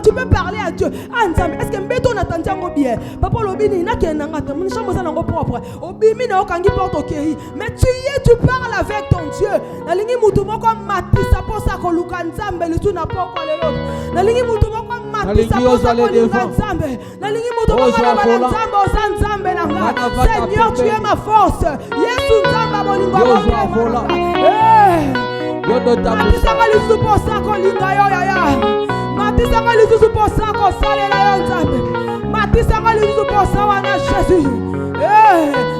Tu peux parler à Dieu. Est-ce que Mbeto n'attendait pas bien? Papa Lobini n'a qu'un angata. Mon chambre ça n'a pas propre. Obimi n'a aucun qui porte au kéhi. Mais tu parles avec ton Dieu. La ligne moutouma comme Matissa pour ça qu'on l'oukanzambe le tout n'a pas quoi l'autre. La ligne moutouma comme Matissa pour ça qu'on l'oukanzambe. La ligne moutouma comme l'oukanzambe au sanzambe nanga. Seigneur, tu es ma force. Yesu nzamba bolingo. Matissa va lui pour ça qu'on l'ingayo yaya. Matissa va lui pour ça qu'on sale la nzambe. Matissa va lui pour ça wana Jésus.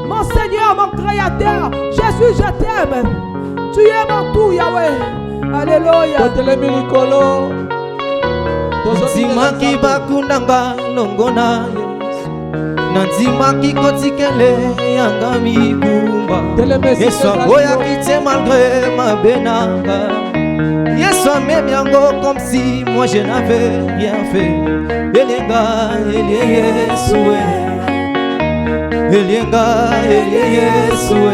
Mon Seigneur, mon Créateur, Jésus, je t'aime. Tu es mon tout, Yahweh. Alléluia. Nanzimaki bakundanga nongona Nanzimaki kotikele yanga mibumba Yesu boya kite malgré ma benanga Yesu même yango comme si moi je n'avais rien fait Elenga elie Yesue Elenga elie Yesue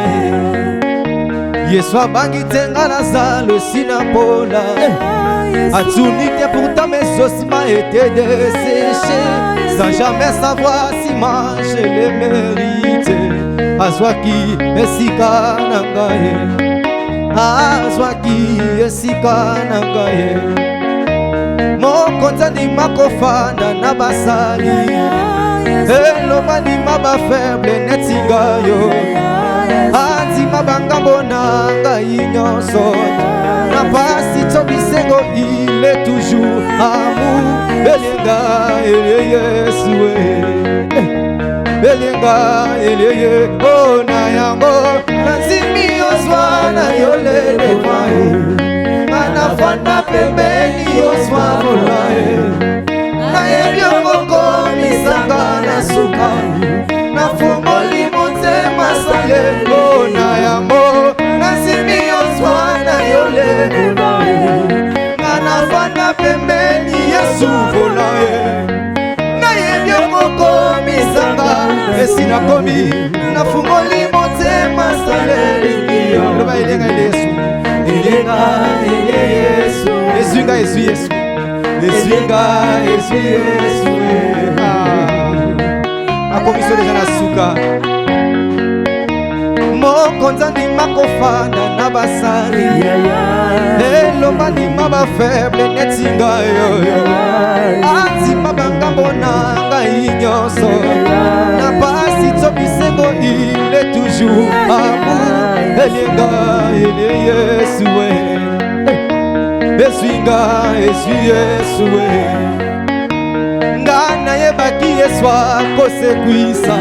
Yesu abangitenga Lazare sinapola Atunite pourtant mes os m'a été desséché Sans jamais savoir si moi je les méritais Azwaki esika nangaye Azwaki esika nangaye Mokonza ni makofanda na basali Eloma ni maba faible netinga yo Anzi mabangambo nanga inyonso Na pasi tobisengo il est toujours amour Elenga elie Yesue Elenga elie oh na yango Nanzimi oswa na yole devae Anafanda pembeni oswa volae Na yebiongo komisanga na suka Na fungoli monte masale oh na yango Nanzimi oswa na yole devae Anafanda pembeni Yesu volae Na yebiongo komisanga Esina komi Na fungoli monte masale Loba elenga Yesu Elenga Yesu Ezinga Yesu Yesu Ezinga Yesu Yesu Akomiso deja na suka Mokonza ni makofanda na basali Elomba ni maba faible netinga yoyo Anzi mabangambo nanga inyonso Na pasi tobisengo il est toujours amour Elenga elie Yesue Ezinga Yesu Yesue Ngana yebaki Yesu akosekwisa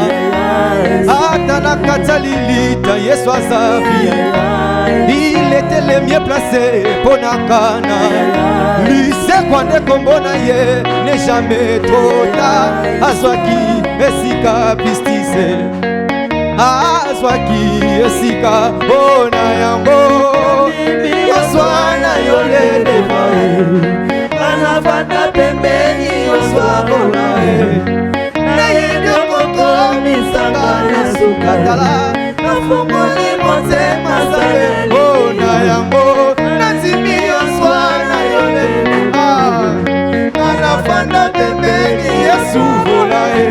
Ata na katalilita Yesu azavi Il était le mieux placé pour Nakana Lui c'est quoi ne kombona ye N'est jamais trop tard Azwaki esika pistise Azwaki esika ona yango Yoswana yole devae Anavanda pembeni Yoswa olae Na yedoko komisanga na sukatala Na fungoli monte masale Ona yango Nazimi Yoswana yole Anavanda pembeni Yesu olae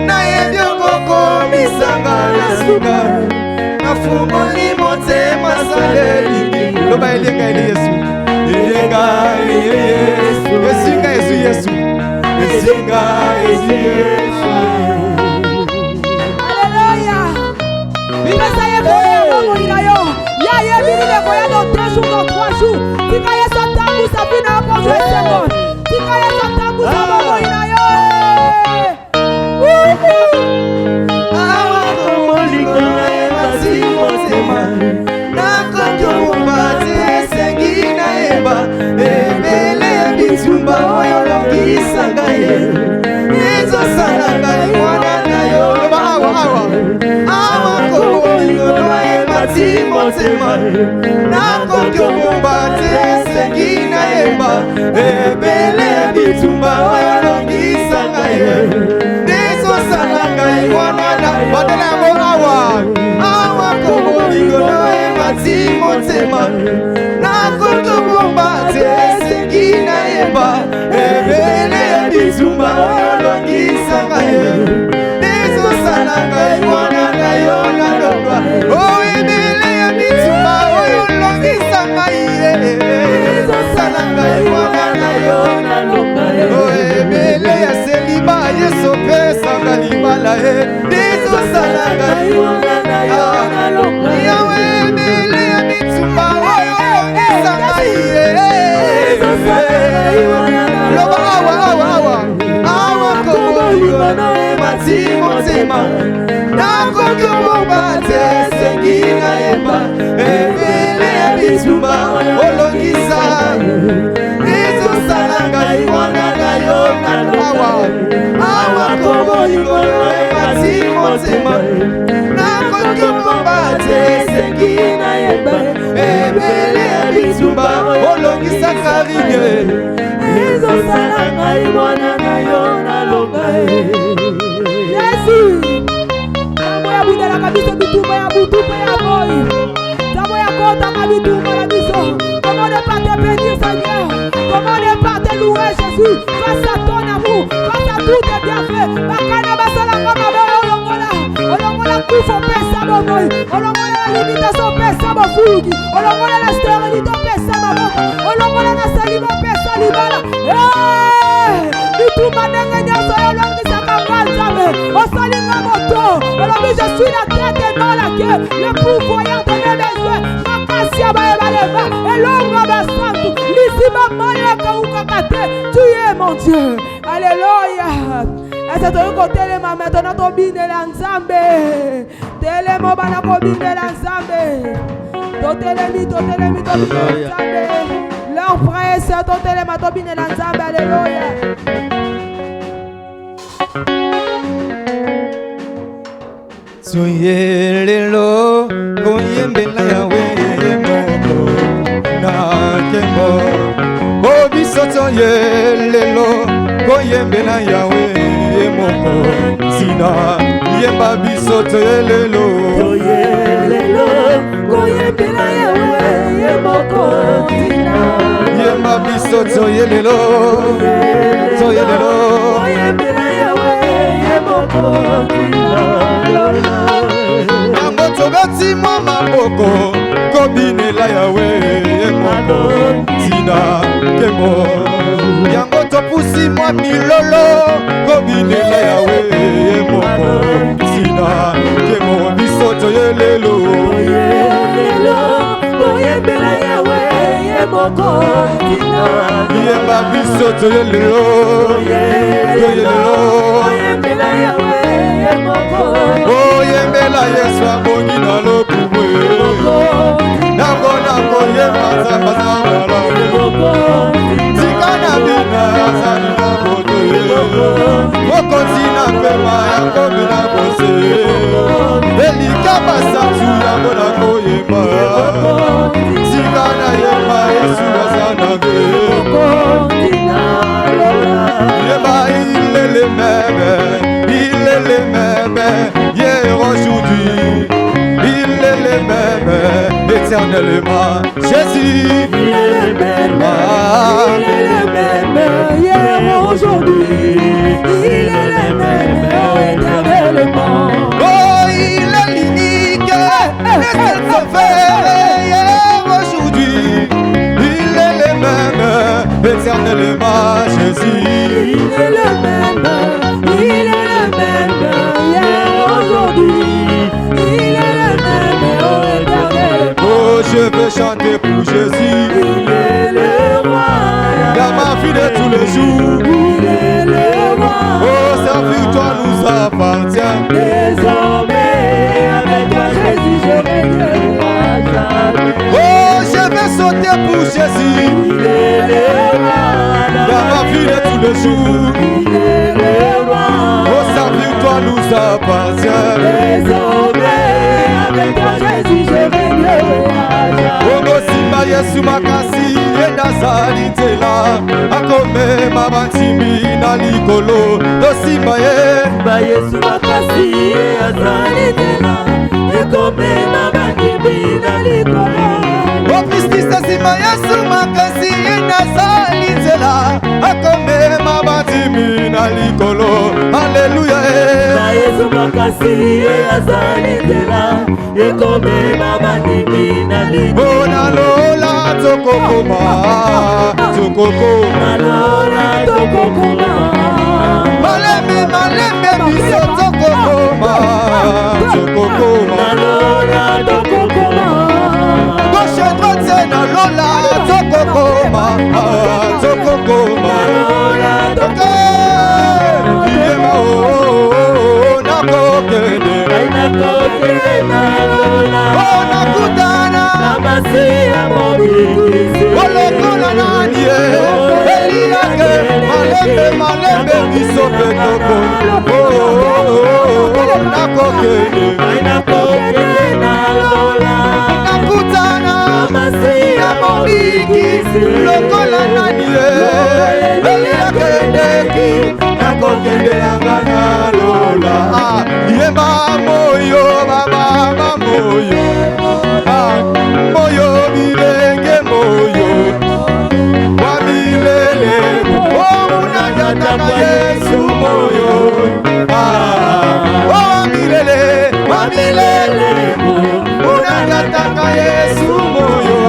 Na yedoko komisanga na sukatala Na fungoli monte masale Loba elenga Yesu Elenga Yesu Ezinga Yesu Yesu Ezinga Yesu Yesu Alléluia. Pesa ye boya mo irayo. Ya ye bini le boya dans 3 jours dans 3 jours. Tika ye sotambu sabina pour jouer seconde. Tika ye sotambu sabamo irayo. Awa komoliko e masimo sema Nakonjo mbate sengina eba Ebele bitumba oyo lokisanga ye Ezo salanga mwana na yo Awa komoliko e masimo sema Nakonjo mbate sengina eba Ebele bitumba oyo lokisanga ye Ezo salanga mwana na badala morawa Awa komoliko e masimo sema Nakonjo mbate sengina eba Ebele bitumba oyo longisaka ye ezosala ngai mwana na yo nalongwa o ebele ya bitumba oyo longisaka ye ezosala ngai mwana na yo nalongwa o ebele ya seliba yesu pesaka libala ye ezosala ngai mwana na yo nalongwa yawe ebele ya bitumba oyo longisaka ye ezosala ngai mwana na yo awa koboyibana emati motema nakokomoba te sengi na yeba ebele ya bitumba olongisa ezosala ngai mwana na yo naloba awa koboyibana emati motema nakokomoba te sengi na yeba ebele ya bitumba olongisa karine ezosala ngai mwana na yo naloba Yesu Tamo ya budela kabiso bitumba ya butupe ya boy Tamo ya kota kabitumba la biso Comment ne pas te bénir Seigneur Comment ne pas te louer Jésus Face à ton amour Face à tous tes bienfaits Bakana basala kama boy Olongola kufo pesa boy Olongola la limitation pesa bofugi Olongola la stérilité pesa maboko Olongola la saliva pesa libala bitumba ndenge nyonso olongisaka nzambe osalinga moto olobi je suis la tête et non la queue le pourvoyeur de mes besoins makasi ya bayebaleba elonga basantu lisima mai ekaukaka te tu es mon Dieu alléluia ese toyi kotelema maintenant tobinela nzambe telemo bana kobinela nzambe totelemi tobinela nzambe leur frère et sœur totelema tobinela nzambe alléluia Soyelelo koyembela yawe moko na kembo obisoto yelelo koyembela yawe moko sina yemba bisoto yelelo koyembela yawe moko sina yemba bisoto yelelo koyembela yawe moko sina yango tobeti mwa maboko kobinela yawe moko tina kemo yango topusi mwa milolo kobinela yawe moko tina kemo biso toyelelo koyembela yawe moko tina yemba biso toyelelo koyembela yawe oyembela yesu abongi na lokumu nango nakoyemba nzambazambala tika na bina azali na boto mokonzi na pema yakobi na bose elika basatu yango nakoyemba tika na yemba yesu azanage yemba ilele meme les mêmes hier, aujourd'hui, il est le même éternellement. Jésus, il est le même, hier, aujourd'hui, il est le même éternellement. Oh, il est l'unique, le seul sauveur, hier, aujourd'hui, il est le même éternellement. Jésus, il est le même, il est le même. Je veux chanter pour Jésus. Il est le roi. Dans ma vie de tous les jours. Il est le roi. Oh, sa victoire nous appartient. Désormais, avec toi Jésus, je règne à jamais. Oh, je vais sauter pour Jésus. Il est le roi. Dans ma vie de tous les jours. Il est le roi. Oh, sa victoire nous appartient. Désormais, avec toi Jésus, je règne à jamais. Ogosimba Yesu makasi endazali tela akome mabantimi na likolo tosimba Yesu makasi endazali tela akome mabantimi na likolo Opistisa simba Yesu makasi endazali tela akome mabantimi likolo. Alléluia. Yesu makasi azali tela ekome mama nimi na lingi. Bona lola tokokoma, tokokoma. Lola tokokoma. Malembe malembe biso tokokoma, tokokoma. Lola tokokoma. Gauche droite na lola tokokoma, tokokoma. Lola tokokoma. Yema o nakokende, nakokende na lola. Nakutana namasi ya mobikisi. Olokola nani Eliake malembe malembe biso petoko. Nakokende, nakokende na lola. nakutana namasi ya mobikisi. lokola nani Eliake ndeki nakokende na lola. Yemba moyo baba moyo, moyo bilenge moyo wa milele. Unajataka Yesu moyo wa milele, wa milele. Unajataka Yesu moyo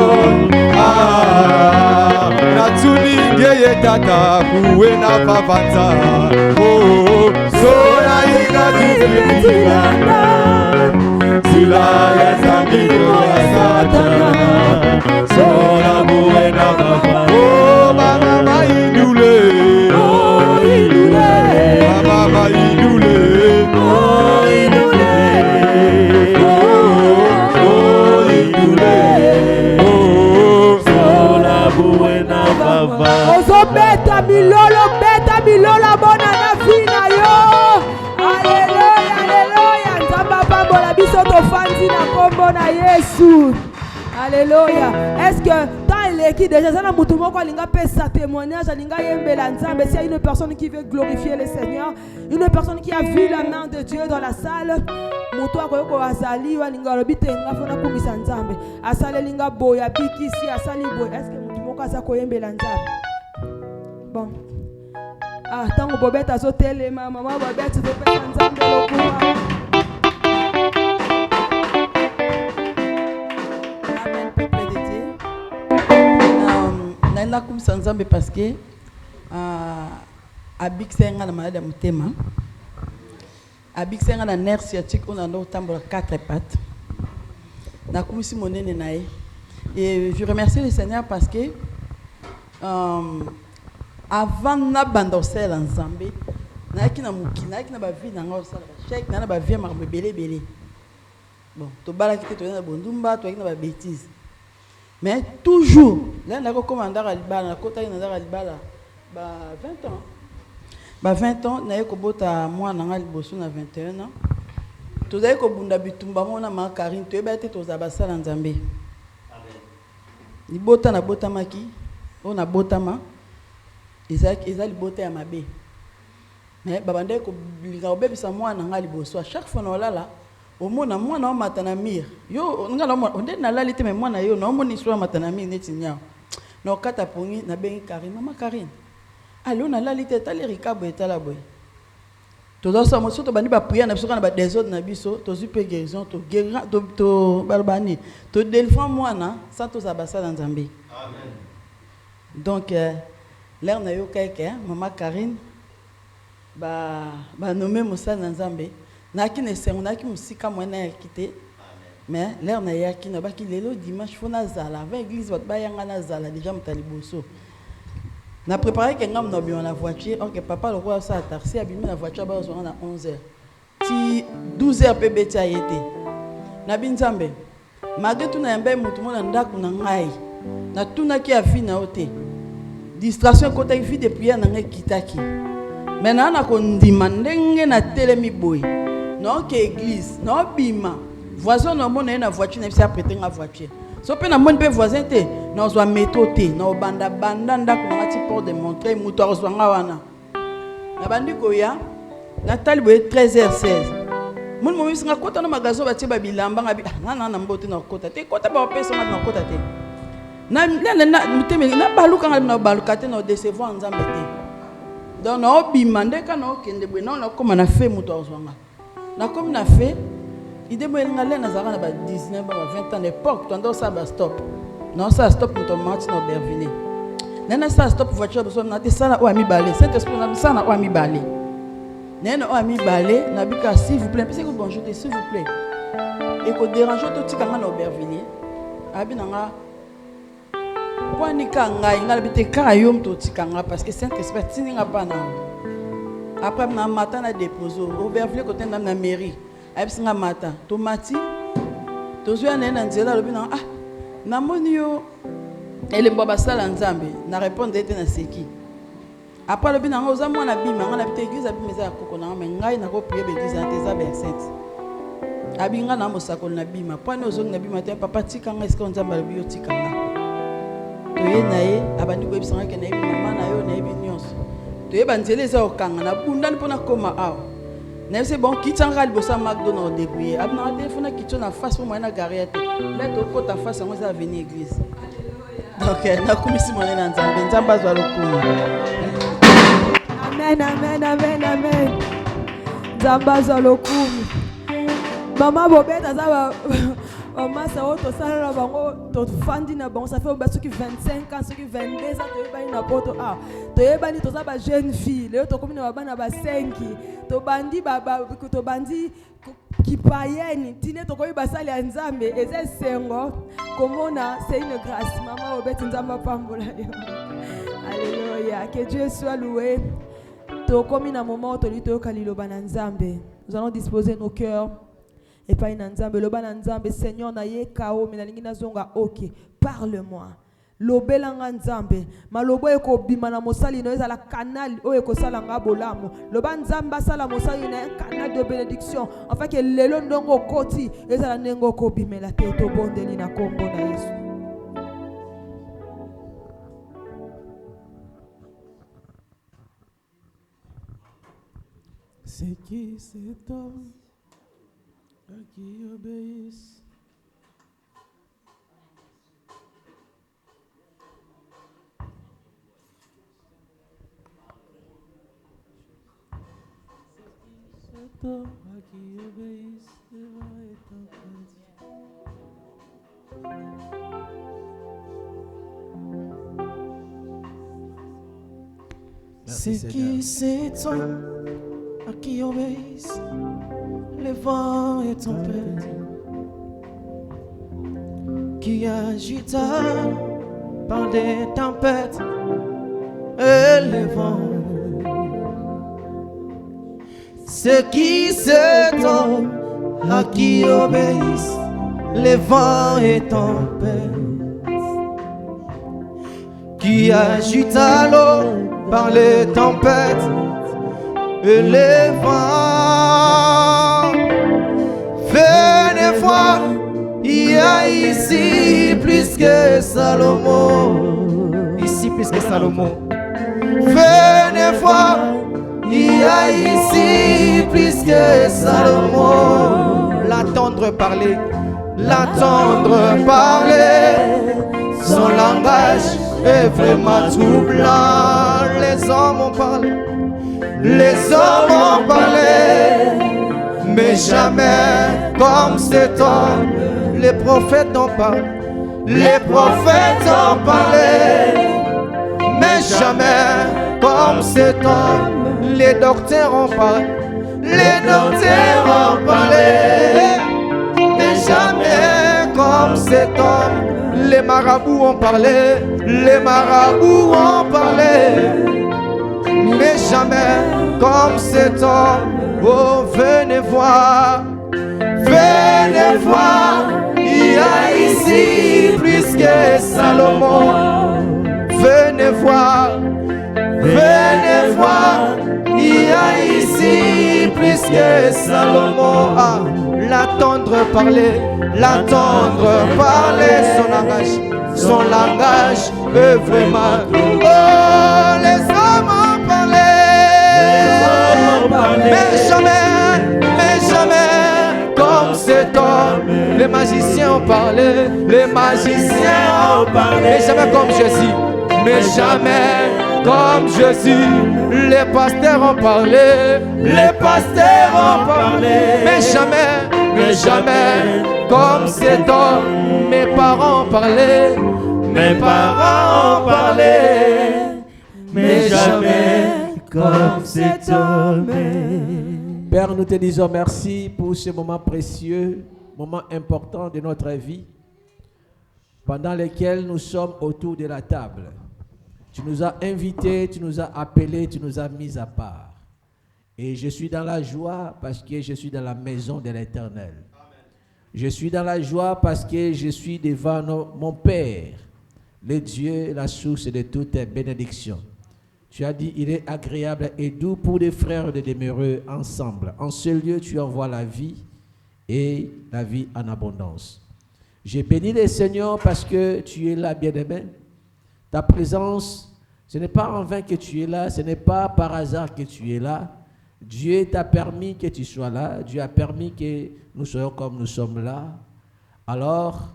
natuninge tata kuwe na papanza. Sola ikatufikana sila ya zambiro ya satana. Sola kuwe na papanza. Mama maindule, mama maindule, Ozobeta milolo, beta milolo bona na fina yo. Alléluia, alléluia. Nzamba pambola biso tofandi na kombo na Yesu. Alléluia. Est-ce que dans l'équipe déjà ça na mutu moko alinga pesa témoignage alinga yembela nzambe, s'il y a une personne qui veut glorifier le Seigneur, une personne qui a vu la main de Dieu dans la salle, mutu akoyoko azali walinga lobite nga fona kumisa nzambe. Asale linga boya bikisi asali boy. Est-ce que mutu moko aza koyembela nzambe? Bon. Ah, tango bobeta zo telema, maman bobeta zo pesa nzambe lokuwa. Amen, peuple de Dieu. Naina kumisa nzambe parce que abiksenga na malade ya mutema. Abiksenga na nerf sciatique on a ndo tambola 4 pattes. Na kumisi monene nae. Et je remercie le Seigneur parce que avant na bandosela nzambe na kina mukina kina ba vie na ngao sala ba chèque na ba vie ma belé. Bon, to bala kité to na bondumba to kina ba bêtise. Mais toujours là na ko commandant à libala na kota na ndara libala ba 20 ans. Ba 20 ans na ko bota moi na ngali bosu na 21 ans. To dai ko bunda bitumba mona ma Karine to eba te to za basala nzambe. Amen. Ni bota na bota maki, on a botama. Ezali beauté ya mabe. Mais babande ko linga obebisa mwana ngali boso à chaque fois na olala omona mwana o matana mir. Yo ngala onde na lali te mais mwana yo na omoni so matana mir neti nya. Na okata pongi na bengi Karine, mama Karine. Allo na lali te tali rikabo etala boy. To dosa mo so to bandi ba prier na biso kana ba désordre na biso to zupe guérison to guérira to balbani to délivrer mwana sans to zabasa dans Nzambe. Amen. Donc l'air na yo keke maman Karine ba nommé Moussa Nzambe na ki ne sengo na ki musika mwana ya kité mais l'air na ya ki na ba ki lelo dimanche fona zala va église ba yanga na zala déjà mutali boso na préparé que ngam no bi na voiture OK papa le roi ça taxi abimi na voiture ba zo na 11h ti 12h pe beti ayete na binzambe malgré tout na yamba mutu mona ndaku na ngai na tuna ki afina ote distraction côté vie de prière na kitaki maintenant na ko ndima ndenge na telemi boy non que église non bima voisin no mona na voiture na bisa prêter nga voiture so pe na mon pe voisin te na zo métro te na banda ndako na ti port de montrer muto zo nga wana na bandi ko ya na talibo 13h16 mon mo singa kota na magazo ba ti ba bilamba nga bi na mbote na kota te kota ba pesa na kota te na muteme na baluka na baluka te na décevoir nzambe te Donc na bima ndeka na okende bwe na koma na fe muto azwanga. Na comme na fe idée moi ngale na zara na ba 19 ba 20 ans d'époque tando ça ba stop. Non ça stop muto match na Aubervilliers. Nena ça stop voiture besoin na te sala o ami balé. Saint esprit na sana o ami balé. Nena o ami balé na bika s'il vous plaît. Parce que bonjour s'il vous plaît. Et ko dérange to tikanga na Aubervilliers. Abi nanga Kwani kanga inga bite ka yom to tikanga parce que Saint Esprit tininga pa na. Après na matin na déposer Aubervilliers côté na mairie. Abisinga matin to mati to zo na nzela lobi na na moni yo ele mbaba sala nzambe na répondre ete na seki. Après lobi na oza mwana bima nga na bite église abimeza ya koko na mais ngai na ko prier église na teza ba sainte. Abinga na mosako na bima. Pwani ozo na bima te papa tikanga eske nzambe lobi yo tikanga. Toye nae abandi ko ebisanga ke na ebi mama na yo na ebi nyonso toye banzele za okanga na bundani pona koma awa na c'est bon kitanga libosa McDonald débrouiller abna téléphone kitcho na face pour moi na garrière là to ko ta face ngo za venir église donc na kumisi mwana na nzambe nzamba zwa lokuma Amen, amen, amen, amen. Nzamba zwa lokuma Maman Bobette azaba Maman ça auto ça là bango to fandi na bango ça fait ba soki 25 ans soki 22 ans to yebani na poto to yebani to za ba jeune fille le to komi na bana ba 5 to bandi to bandi ki païenne tine to koyi basali ya nzambe eze sengo komona c'est une grâce Maman Bobette nzamba pambola yo alléluia que Dieu soit loué to komi na moment to lito kaliloba na nzambe nous allons disposer nos cœurs et pas une nzambe loba na nzambe Seigneur na ye kao minalingi na zonga OK parle-moi lobelanga nzambe malobo eko bima na mosali no ezala canal o eko sala nga bolamo loba nzamba sala mosali na canal de bénédiction enfin que lelo ndongo koti ezala nengo ko bimela te to bondeli na kombo na Yesu. C'est qui cet homme qui obéisse? Cet homme qui obéisse devant être entendu. C'est qui cet homme à qui obéissent les vents et tempêtes, qui agita par des tempêtes et les vents. C'est qui cet homme à qui obéissent les vents et tempêtes, qui agita l'eau par les tempêtes et les vents. Venez voir, il y a ici plus que Salomon. Ici plus que Salomon. Venez voir, il y a ici plus que Salomon. L'entendre parler, l'entendre parler. Son langage est vraiment troublant. Les hommes ont parlé. Les hommes ont parlé, mais jamais comme cet homme. Les prophètes ont parlé, les prophètes ont parlé, mais jamais comme cet homme. Les docteurs ont parlé, les docteurs ont parlé, mais jamais comme cet homme. Les marabouts ont parlé, les marabouts ont parlé, mais jamais comme cet homme. Oh, venez voir, il y a ici plus que Salomon. Venez voir, il y a ici plus que Salomon. Ah, l'entendre parler, son langage est vraiment. Oh, les hommes ont parlé. Mais jamais comme cet homme. Les magiciens ont parlé, mais jamais comme Jésus. Mais jamais comme je suis. Les pasteurs ont parlé, les pasteurs ont parlé, mais jamais, comme cet homme. Mes parents ont parlé, mes parents ont parlé, mais jamais comme cet homme. Père, nous te disons merci pour ce moment précieux, moment important de notre vie, pendant lequel nous sommes autour de la table. Tu nous as invités, tu nous as appelés, tu nous as mis à part. Et je suis dans la joie parce que je suis dans la maison de l'Éternel. Je suis dans la joie parce que je suis devant mon Père, le Dieu, la source de toutes bénédictions. Tu as dit, il est agréable et doux pour les frères de demeurer ensemble. En ce lieu, tu envoies la vie et la vie en abondance. J'ai béni le Seigneur parce que tu es là, bien-aimé. Ta présence, ce n'est pas en vain que tu es là, ce n'est pas par hasard que tu es là. Dieu t'a permis que tu sois là, Dieu a permis que nous soyons comme nous sommes là. Alors,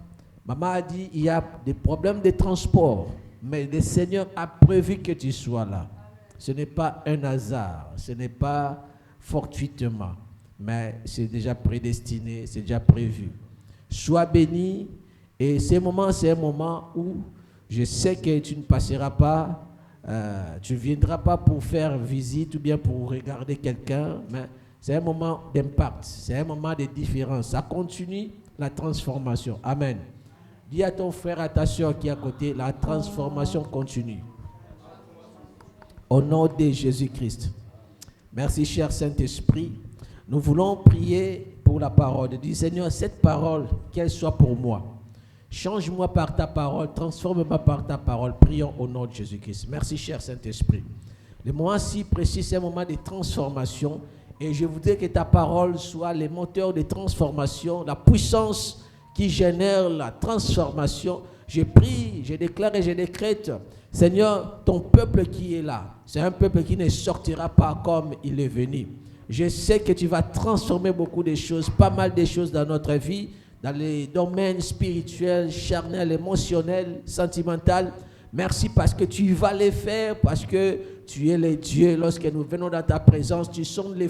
maman a dit, il y a des problèmes de transport, mais le Seigneur a prévu que tu sois là. Ce n'est pas un hasard, ce n'est pas fortuitement, mais c'est déjà prédestiné, c'est déjà prévu. Sois béni, et ce moment, c'est un moment où je sais que tu ne passeras pas, tu ne viendras pas pour faire visite ou bien pour regarder quelqu'un, mais c'est un moment d'impact, c'est un moment de différence. Ça continue la transformation. Amen. Dis à ton frère, à ta soeur qui est à côté, la transformation continue. Au nom de Jésus-Christ. Merci, cher Saint-Esprit. Nous voulons prier pour la parole. Dis, Seigneur, cette parole, qu'elle soit pour moi. Change-moi par ta parole, transforme-moi par ta parole. Prions au nom de Jésus-Christ. Merci, cher Saint-Esprit. Le moment si précis, c'est un moment de transformation. Et je voudrais que ta parole soit le moteur de transformation, la puissance qui génère la transformation. Je prie, je déclare et je décrète, Seigneur, ton peuple qui est là, c'est un peuple qui ne sortira pas comme il est venu. Je sais que tu vas transformer beaucoup de choses, pas mal de choses dans notre vie, dans les domaines spirituels, charnels, émotionnels, sentimentaux. Merci parce que tu vas les faire, parce que tu es le Dieu. Lorsque nous venons dans ta présence, tu sondes les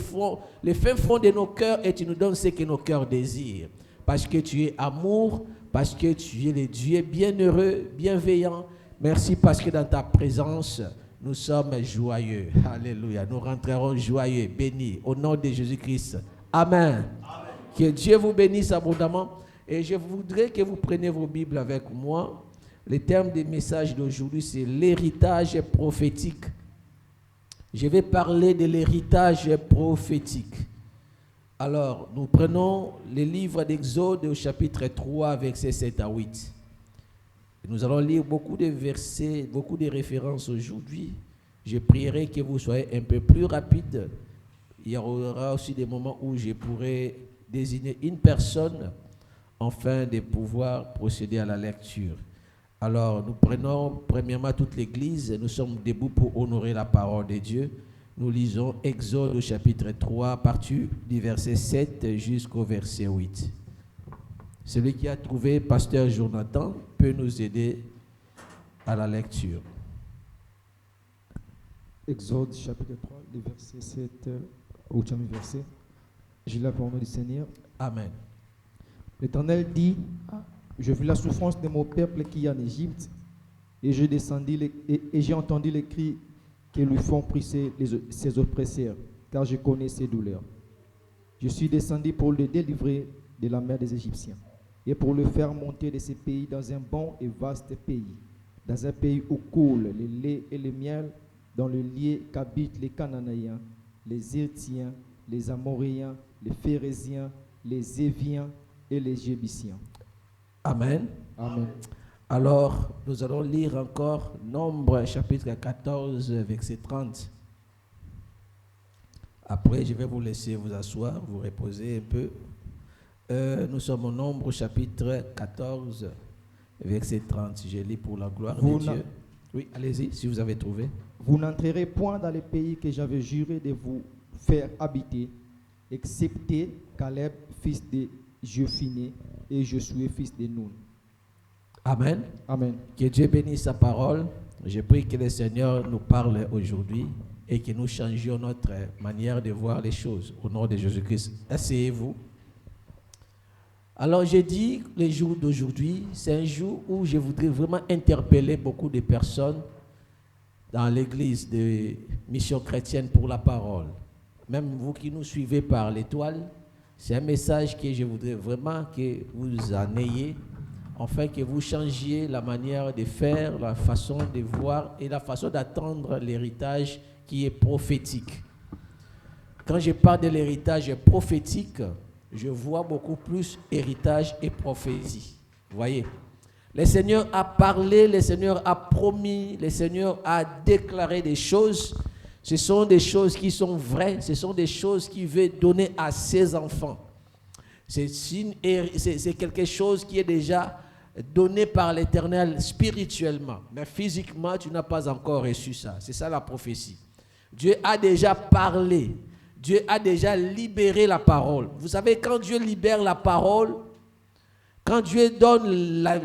fins fonds de nos cœurs et tu nous donnes ce que nos cœurs désirent. Parce que tu es amour, parce que tu es le Dieu bienheureux, bienveillant. Merci parce que dans ta présence, nous sommes joyeux. Alléluia. Nous rentrerons joyeux, bénis, au nom de Jésus-Christ. Amen. Amen. Que Dieu vous bénisse abondamment. Et je voudrais que vous preniez vos Bibles avec moi. Le terme des messages d'aujourd'hui, c'est l'héritage prophétique. Je vais parler de l'héritage prophétique. Alors, nous prenons le livre d'Exode au chapitre 3, versets 7 à 8. Nous allons lire beaucoup de versets, beaucoup de références aujourd'hui. Je prierai que vous soyez un peu plus rapide. Il y aura aussi des moments où je pourrai désigner une personne afin de pouvoir procéder à la lecture. Alors, nous prenons premièrement toute l'Église. Nous sommes debout pour honorer la parole de Dieu. Nous lisons Exode au chapitre 3, à partir du verset 7 jusqu'au verset 8. Celui qui a trouvé Pasteur Jonathan peut nous aider à la lecture. Exode chapitre 3, le verset 7 au 8e verset. Je lis pour nom du Seigneur. Amen. L'Éternel dit, je vis la souffrance de mon peuple qui est en Égypte, et j'ai entendu les cris que lui font pousser ses oppresseurs, car je connais ses douleurs. Je suis descendu pour le délivrer de la mer des Égyptiens, et pour le faire monter de ces pays dans un bon et vaste pays, dans un pays où coule le lait et le miel, dans le lieu qu'habitent les Cananéens, les Hétiens, les Amoréens, les Phérésiens, les Éviens et les Jébusiens. Amen. Amen. Alors, nous allons lire encore Nombre chapitre 14, verset 30. Après, je vais vous laisser vous asseoir, vous reposer un peu. Nous sommes au Nombre chapitre 14, verset 30. Je lis pour la gloire de Dieu. Oui, allez-y, si vous avez trouvé. Vous n'entrerez point dans les pays que j'avais juré de vous faire habiter, excepté Caleb, fils de Jephunnée, et Josué, fils de Nun. Amen. Amen. Que Dieu bénisse sa parole. Je prie que le Seigneur nous parle aujourd'hui et que nous changions notre manière de voir les choses. Au nom de Jésus-Christ, asseyez-vous. Alors j'ai dit, le jour d'aujourd'hui, c'est un jour où je voudrais vraiment interpeller beaucoup de personnes dans l'église de Mission Chrétienne pour la Parole. Même vous qui nous suivez par l'étoile, c'est un message que je voudrais vraiment que vous en ayez, afin que vous changiez la manière de faire, la façon de voir et la façon d'attendre l'héritage qui est prophétique. Quand je parle de l'héritage prophétique, je vois beaucoup plus héritage et prophétie. Vous voyez, le Seigneur a parlé, le Seigneur a promis, le Seigneur a déclaré des choses. Ce sont des choses qui sont vraies, ce sont des choses qu'il veut donner à ses enfants. C'est quelque chose qui est déjà donné par l'Éternel spirituellement. Mais physiquement, tu n'as pas encore reçu ça. C'est ça la prophétie. Dieu a déjà parlé. Dieu a déjà libéré la parole. Vous savez, quand Dieu libère la parole, quand Dieu donne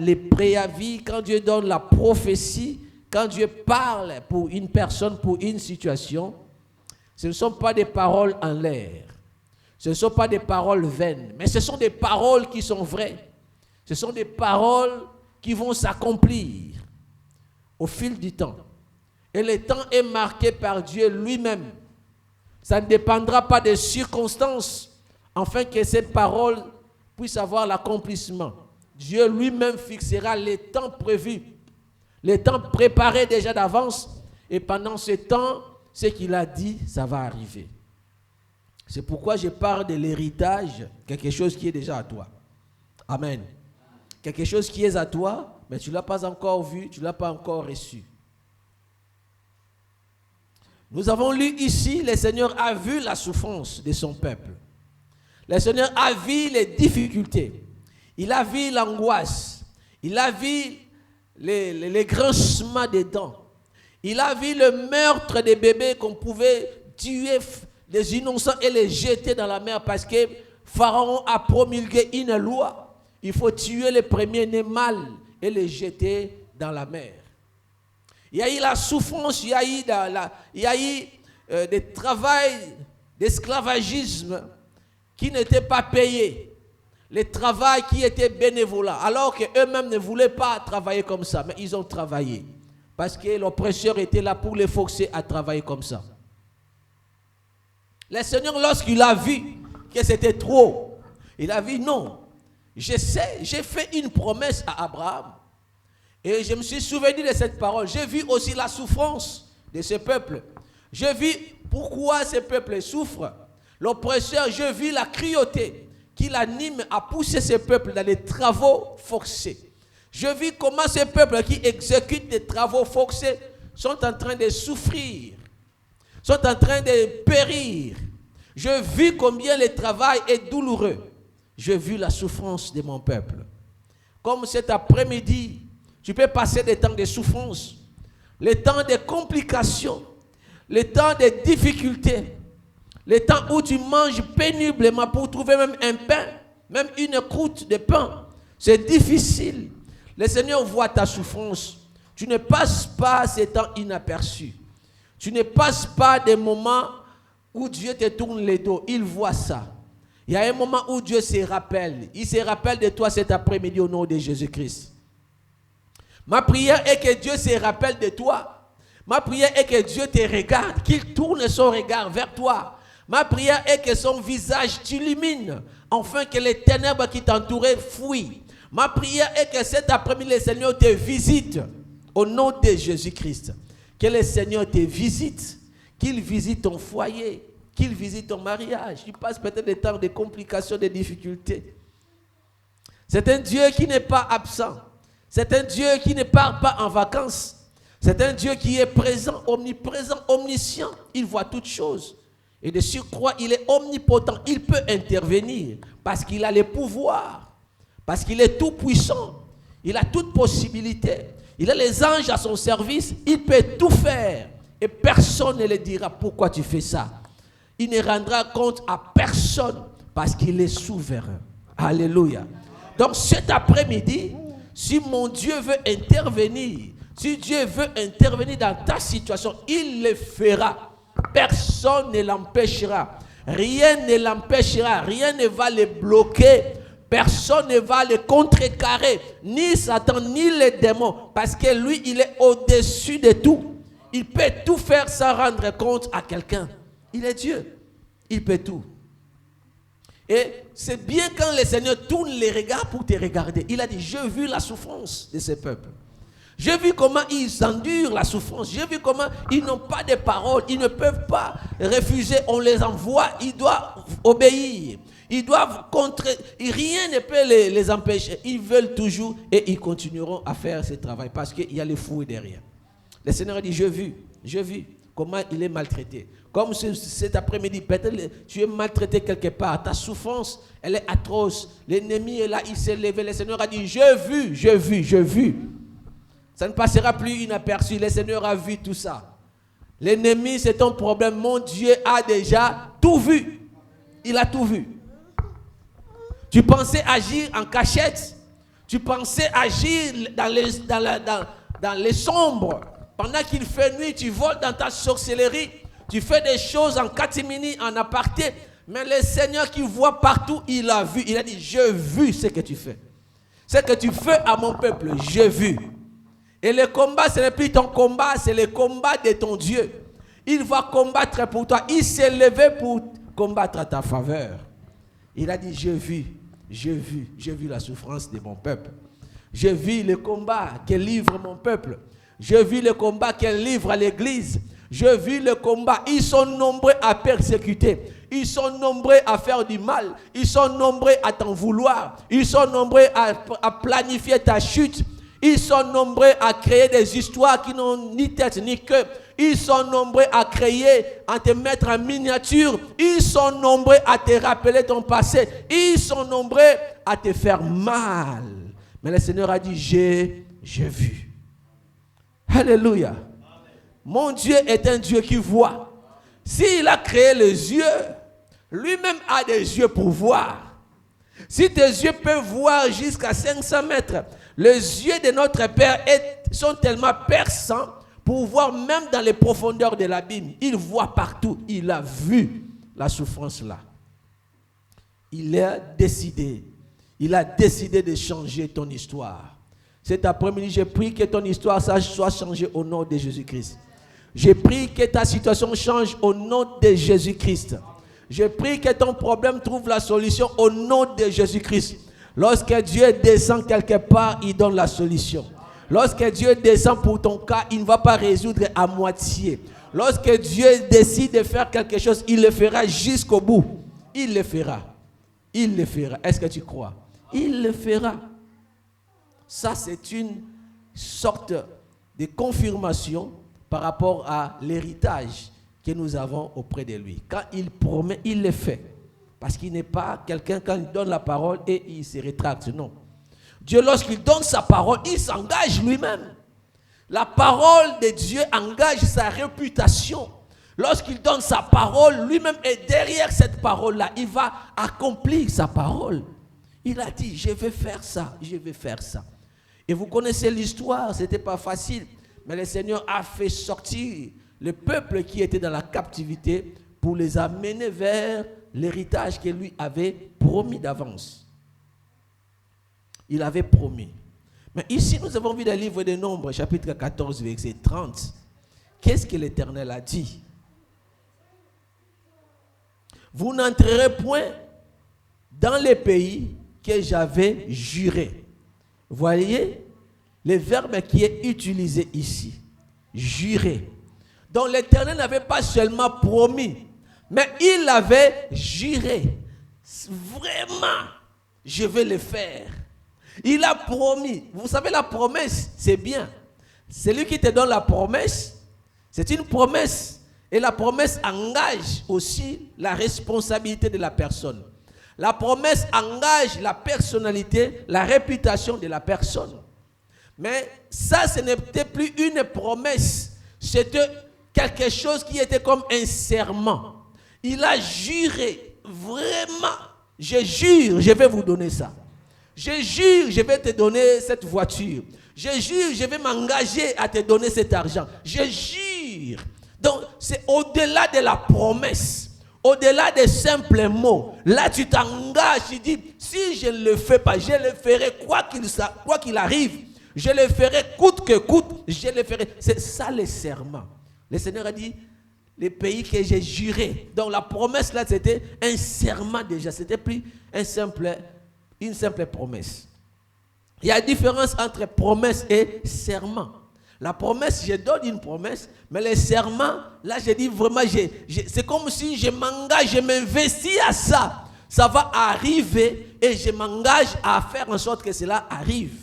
les préavis, quand Dieu donne la prophétie, quand Dieu parle pour une personne, pour une situation, ce ne sont pas des paroles en l'air. Ce ne sont pas des paroles vaines, mais ce sont des paroles qui sont vraies. Ce sont des paroles qui vont s'accomplir au fil du temps. Et le temps est marqué par Dieu lui-même. Ça ne dépendra pas des circonstances, afin que cette parole puisse avoir l'accomplissement. Dieu lui-même fixera les temps prévus, les temps préparés déjà d'avance, et pendant ce temps, ce qu'il a dit, ça va arriver. C'est pourquoi je parle de l'héritage, quelque chose qui est déjà à toi. Amen. Quelque chose qui est à toi, mais tu ne l'as pas encore vu, tu ne l'as pas encore reçu. Nous avons lu ici, le Seigneur a vu la souffrance de son peuple. Le Seigneur a vu les difficultés. Il a vu l'angoisse. Il a vu les grincements des dents. Il a vu le meurtre des bébés qu'on pouvait tuer des innocents et les jeter dans la mer parce que Pharaon a promulgué une loi. Il faut tuer les premiers-nés mâles et les jeter dans la mer. Il y a eu la souffrance, il y a eu des travails d'esclavagisme qui n'étaient pas payés. Les travails qui étaient bénévolats, alors qu'eux-mêmes ne voulaient pas travailler comme ça, mais ils ont travaillé. Parce que l'oppresseur était là pour les forcer à travailler comme ça. Le Seigneur, lorsqu'il a vu que c'était trop, il a dit non, j'ai fait une promesse à Abraham. Et je me suis souvenu de cette parole. J'ai vu aussi la souffrance de ce peuple. J'ai vu pourquoi ce peuple souffre. L'oppresseur, j'ai vu la cruauté qui l'anime à pousser ce peuple dans les travaux forcés. J'ai vu comment ces peuples qui exécutent des travaux forcés sont en train de souffrir, sont en train de périr. J'ai vu combien le travail est douloureux. J'ai vu la souffrance de mon peuple. Comme cet après-midi, tu peux passer des temps de souffrance, les temps de complications, les temps de difficultés, les temps où tu manges péniblement pour trouver même un pain, même une croûte de pain. C'est difficile. Le Seigneur voit ta souffrance. Tu ne passes pas ces temps inaperçus. Tu ne passes pas des moments où Dieu te tourne les dos. Il voit ça. Il y a un moment où Dieu se rappelle. Il se rappelle de toi cet après-midi au nom de Jésus-Christ. Ma prière est que Dieu se rappelle de toi. Ma prière est que Dieu te regarde, qu'il tourne son regard vers toi. Ma prière est que son visage t'illumine, afin que les ténèbres qui t'entouraient fuient. Ma prière est que cet après-midi, le Seigneur te visite au nom de Jésus-Christ. Que le Seigneur te visite, qu'il visite ton foyer, qu'il visite ton mariage. Tu passes peut-être des temps de complications, de difficultés. C'est un Dieu qui n'est pas absent. C'est un Dieu qui ne part pas en vacances. C'est un Dieu qui est présent, omniprésent, omniscient. Il voit toutes choses. Et de surcroît, il est omnipotent. Il peut intervenir parce qu'il a les pouvoirs. Parce qu'il est tout puissant. Il a toute possibilité. Il a les anges à son service. Il peut tout faire. Et personne ne le dira pourquoi tu fais ça. Il ne rendra compte à personne parce qu'il est souverain. Alléluia. Donc cet après-midi, si mon Dieu veut intervenir, Si Dieu veut intervenir dans ta situation, il le fera. Personne ne l'empêchera. Rien ne l'empêchera. Rien ne va le bloquer. Personne ne va le contrecarrer. Ni Satan, ni les démons. Parce que lui, il est au-dessus de tout. Il peut tout faire sans rendre compte à quelqu'un. Il est Dieu. Il peut tout. Et c'est bien quand le Seigneur tourne les regards pour te regarder. Il a dit, j'ai vu la souffrance de ce peuple. J'ai vu comment ils endurent la souffrance. J'ai vu comment ils n'ont pas de parole. Ils ne peuvent pas refuser. On les envoie. Ils doivent obéir. Ils doivent rien ne peut les empêcher. Ils veulent toujours et ils continueront à faire ce travail parce qu'il y a les fouilles derrière. Le Seigneur a dit, j'ai vu comment il est maltraité. Comme cet après-midi, peut-être tu es maltraité quelque part. Ta souffrance, elle est atroce. L'ennemi est là, il s'est levé. Le Seigneur a dit, j'ai vu. Ça ne passera plus inaperçu. Le Seigneur a vu tout ça. L'ennemi, c'est ton problème. Mon Dieu a déjà tout vu. Il a tout vu. Tu pensais agir en cachette. Tu pensais agir dans les sombres. Pendant qu'il fait nuit, tu voles dans ta sorcellerie. Tu fais des choses en catimini, en aparté. Mais le Seigneur qui voit partout, il a vu. Il a dit, j'ai vu ce que tu fais. Ce que tu fais à mon peuple, j'ai vu. Et le combat, ce n'est plus ton combat, c'est le combat de ton Dieu. Il va combattre pour toi. Il s'est levé pour combattre à ta faveur. Il a dit, j'ai vu la souffrance de mon peuple. J'ai vu le combat que livre mon peuple. J'ai vu le combat qu'elle livre à l'église. J'ai vu le combat. Ils sont nombreux à persécuter. Ils sont nombreux à faire du mal. Ils sont nombreux à t'en vouloir. Ils sont nombreux à planifier ta chute. Ils sont nombreux à créer des histoires qui n'ont ni tête ni queue. Ils sont nombreux à créer, à te mettre en miniature. Ils sont nombreux à te rappeler ton passé. Ils sont nombreux à te faire mal. Mais le Seigneur a dit, j'ai vu. Alléluia. Mon Dieu est un Dieu qui voit. S'il a créé les yeux, lui-même a des yeux pour voir. Si tes yeux peuvent voir jusqu'à 500 mètres, les yeux de notre Père sont tellement perçants pour voir même dans les profondeurs de l'abîme. Il voit partout. Il a vu la souffrance là. Il a décidé de changer ton histoire. Cet après-midi, j'ai prié que ton histoire soit changée au nom de Jésus-Christ. J'ai prié que ta situation change au nom de Jésus-Christ. Je prie que ton problème trouve la solution au nom de Jésus-Christ. Lorsque Dieu descend quelque part, il donne la solution. Lorsque Dieu descend pour ton cas, il ne va pas résoudre à moitié. Lorsque Dieu décide de faire quelque chose, il le fera jusqu'au bout. Il le fera. Il le fera. Est-ce que tu crois? Il le fera. Ça, c'est une sorte de confirmation par rapport à l'héritage que nous avons auprès de lui. Quand il promet, il le fait. Parce qu'il n'est pas quelqu'un, quand il donne la parole et il se rétracte. Non. Dieu, lorsqu'il donne sa parole, il s'engage lui-même. La parole de Dieu engage sa réputation. Lorsqu'il donne sa parole, lui-même est derrière cette parole-là. Il va accomplir sa parole. Il a dit, je vais faire ça, je vais faire ça. Et vous connaissez l'histoire, ce n'était pas facile. Mais le Seigneur a fait sortir le peuple qui était dans la captivité pour les amener vers l'héritage que lui avait promis d'avance. Il avait promis. Mais ici, nous avons vu dans le livre des Nombres, chapitre 14, verset 30. Qu'est-ce que l'Éternel a dit? Vous n'entrerez point dans les pays que j'avais juré. Voyez le verbe qui est utilisé ici. Jurer. Donc l'Éternel n'avait pas seulement promis, mais il avait juré. Vraiment, je vais le faire. Il a promis. Vous savez, la promesse, c'est bien. Celui qui te donne la promesse, c'est une promesse. Et la promesse engage aussi la responsabilité de la personne. La promesse engage la personnalité, la réputation de la personne. Mais ça, ce n'était plus une promesse. C'était quelque chose qui était comme un serment. Il a juré, vraiment, je jure, je vais vous donner ça. Je jure, je vais te donner cette voiture. je jure, je vais m'engager à te donner cet argent. Je jure. Donc, c'est au-delà de la promesse, au-delà des simples mots. Là, tu t'engages, tu dis, si je ne le fais pas, je le ferai quoi qu'il arrive. Je le ferai coûte que coûte, je le ferai. C'est ça le serment. Le Seigneur a dit, les pays que j'ai jurés. Donc la promesse là, c'était un serment déjà. C'était plus une simple promesse. Il y a une différence entre promesse et serment. La promesse, je donne une promesse, mais le serment, là, je dis vraiment, c'est comme si je m'engage, je m'investis à ça. Ça va arriver et je m'engage à faire en sorte que cela arrive.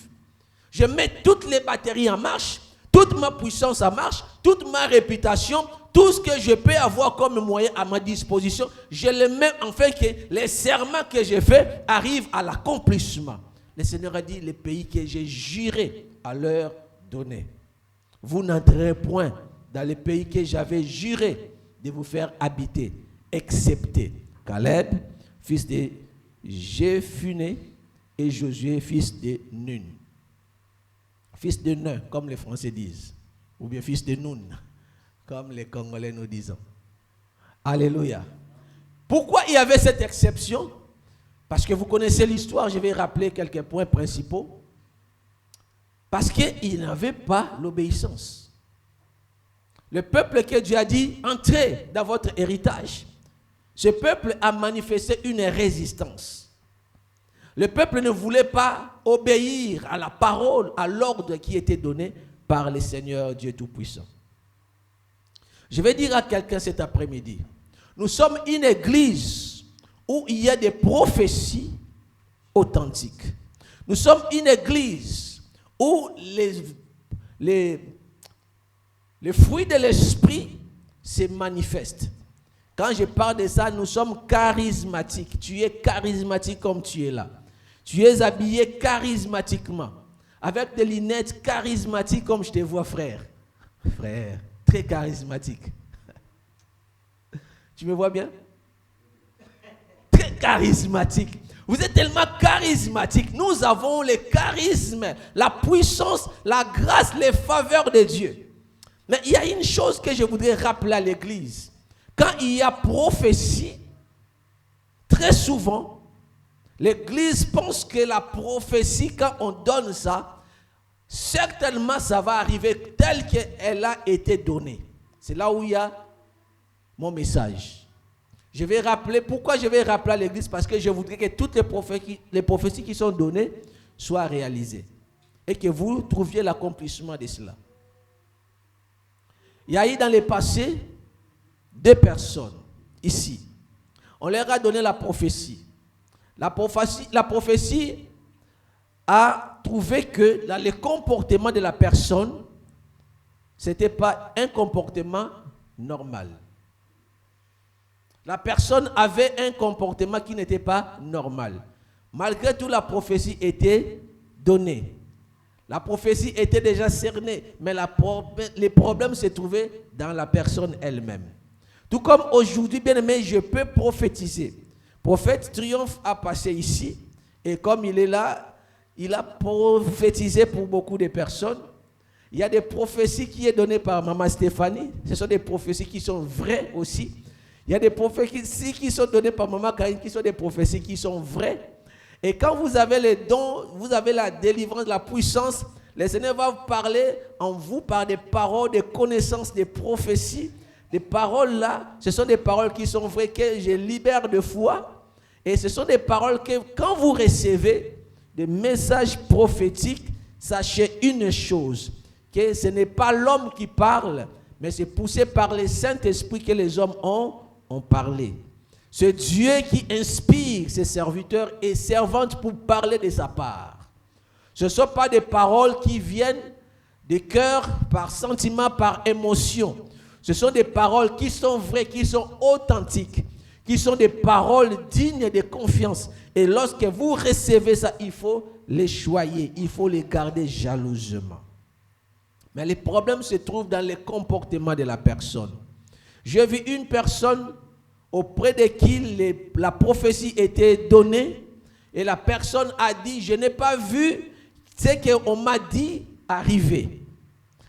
Je mets toutes les batteries en marche, toute ma puissance en marche, toute ma réputation, tout ce que je peux avoir comme moyen à ma disposition, je le mets afin que les serments que j'ai faits arrivent à l'accomplissement. Le Seigneur a dit, les pays que j'ai juré à leur donner. Vous n'entrerez point dans les pays que j'avais juré de vous faire habiter, excepté Caleb, fils de Jephuné, et Josué, fils de Nun. Fils de Nun, comme les Français disent, ou bien fils de Nun, comme les Congolais nous disent. Alléluia. Pourquoi il y avait cette exception? Parce que vous connaissez l'histoire, je vais rappeler quelques points principaux. Parce qu'il n'avait pas l'obéissance. Le peuple que Dieu a dit, entrez dans votre héritage. Ce peuple a manifesté une résistance. Le peuple ne voulait pas obéir à la parole, à l'ordre qui était donné par le Seigneur Dieu Tout-Puissant. Je vais dire à quelqu'un cet après-midi, nous sommes une église où il y a des prophéties authentiques. Nous sommes une église où les fruits de l'esprit se manifestent. Quand je parle de ça, nous sommes charismatiques. Tu es charismatique comme tu es là. Tu es habillé charismatiquement, avec des lunettes charismatiques comme je te vois, frère. Frère, très charismatique. Tu me vois bien? Très charismatique. Vous êtes tellement charismatique. Nous avons le charisme, la puissance, la grâce, les faveurs de Dieu. Mais il y a une chose que je voudrais rappeler à l'église. Quand il y a prophétie, très souvent, l'église pense que la prophétie, quand on donne ça, certainement ça va arriver tel qu'elle a été donnée. C'est là où il y a mon message. Je vais rappeler, pourquoi je vais rappeler à l'église? Parce que je voudrais que toutes les prophéties qui sont données soient réalisées. Et que vous trouviez l'accomplissement de cela. Il y a eu dans le passé 2 personnes ici. On leur a donné la prophétie. La prophétie a trouvé que dans le comportement de la personne, ce n'était pas un comportement normal. La personne avait un comportement qui n'était pas normal. Malgré tout, la prophétie était donnée. La prophétie était déjà cernée, mais les problèmes se trouvaient dans la personne elle-même. Tout comme aujourd'hui, bien aimé, je peux prophétiser. Prophète Triomphe a passé ici, et comme il est là, il a prophétisé pour beaucoup de personnes. Il y a des prophéties qui sont données par Maman Stéphanie. Ce sont des prophéties qui sont vraies aussi. Il y a des prophéties qui sont données par Maman Karine, qui sont des prophéties qui sont vraies. Et quand vous avez les dons, vous avez la délivrance, la puissance, le Seigneur va vous parler en vous par des paroles, des connaissances, des prophéties. Des paroles là, ce sont des paroles qui sont vraies, que je libère de foi. Et ce sont des paroles que quand vous recevez des messages prophétiques, sachez une chose, que ce n'est pas l'homme qui parle, mais c'est poussé par le Saint-Esprit que les hommes ont parlé. C'est Dieu qui inspire ses serviteurs et servantes pour parler de sa part. Ce ne sont pas des paroles qui viennent du cœur par sentiment, par émotion. Ce sont des paroles qui sont vraies, qui sont authentiques, qui sont des paroles dignes de confiance. Et lorsque vous recevez ça, il faut les choyer, il faut les garder jalousement. Mais les problèmes se trouvent dans le comportement de la personne. J'ai vu une personne auprès de qui la prophétie était donnée et la personne a dit, je n'ai pas vu ce qu'on m'a dit arrivé,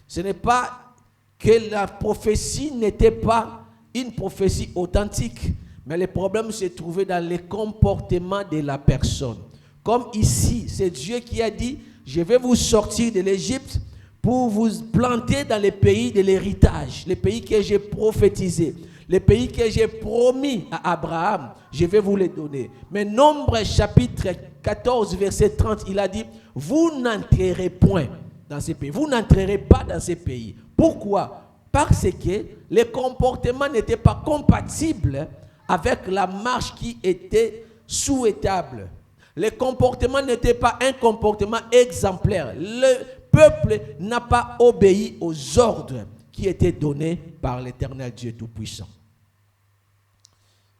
ce n'est pas que la prophétie n'était pas une prophétie authentique, mais le problème se trouvait dans les comportements de la personne. Comme ici, c'est Dieu qui a dit, je vais vous sortir de l'Égypte pour vous planter dans les pays de l'héritage, les pays que j'ai prophétisés, les pays que j'ai promis à Abraham, je vais vous les donner. Mais Nombre chapitre 14, verset 30, il a dit, vous n'entrerez point dans ces pays, vous n'entrerez pas dans ces pays. Pourquoi? Parce que les comportements n'étaient pas compatibles avec la marche qui était souhaitable. Les comportements n'étaient pas un comportement exemplaire. Le peuple n'a pas obéi aux ordres qui étaient donnés par l'Éternel Dieu Tout-Puissant.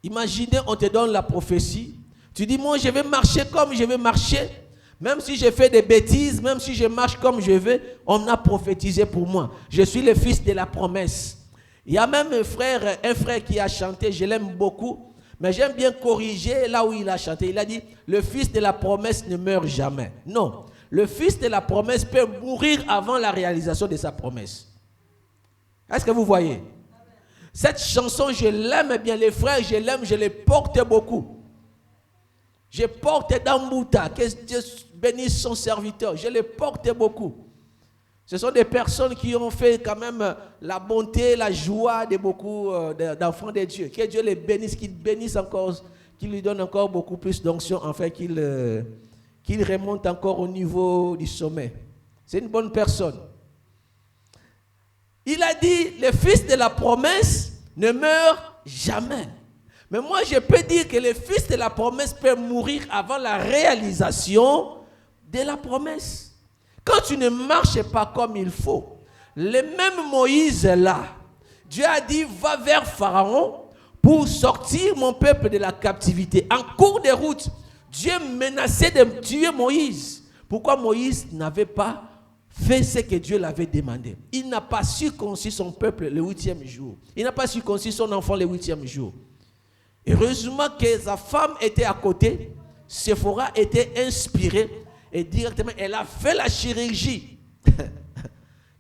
Imaginez, on te donne la prophétie. Tu dis, moi je vais marcher comme je vais marcher. Même si je fais des bêtises, même si je marche comme je veux, on a prophétisé pour moi. Je suis le fils de la promesse. Il y a même un frère qui a chanté, je l'aime beaucoup, mais j'aime bien corriger là où il a chanté. Il a dit, le fils de la promesse ne meurt jamais. Non, le fils de la promesse peut mourir avant la réalisation de sa promesse. Est-ce que vous voyez? Cette chanson, je l'aime bien. Les frères, je l'aime, je les porte beaucoup. Je porte Dambouta, que Dieu bénisse son serviteur. Je les porte beaucoup. Ce sont des personnes qui ont fait quand même la bonté, la joie de beaucoup d'enfants de Dieu. Que Dieu les bénisse, qu'il bénisse encore, qu'il lui donne encore beaucoup plus d'onction, afin qu'il remonte encore au niveau du sommet. C'est une bonne personne. Il a dit, le fils de la promesse ne meurt jamais. Mais moi, je peux dire que le fils de la promesse peut mourir avant la réalisation de la promesse. Quand tu ne marches pas comme il faut, le même Moïse là, Dieu a dit, va vers Pharaon pour sortir mon peuple de la captivité. En cours de route, Dieu menaçait de tuer Moïse. Pourquoi Moïse n'avait pas fait ce que Dieu l'avait demandé? Il n'a pas circoncis son peuple le 8e jour. Il n'a pas circoncis son enfant le 8e jour. Heureusement que sa femme était à côté, Séphora était inspirée et directement elle a fait la chirurgie.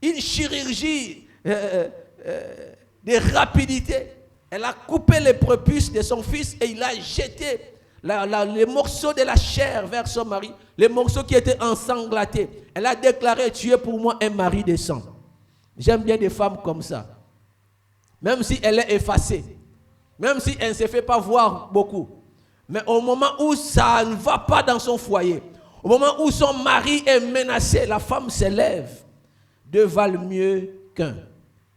Une chirurgie de rapidité. Elle a coupé les prépuces de son fils et il a jeté les morceaux de la chair vers son mari, les morceaux qui étaient ensanglantés. Elle a déclaré, tu es pour moi un mari de sang. J'aime bien des femmes comme ça. Même si elle est effacée. Même si elle ne se fait pas voir beaucoup. Mais au moment où ça ne va pas dans son foyer, au moment où son mari est menacé, la femme s'élève. Deux valent mieux qu'un.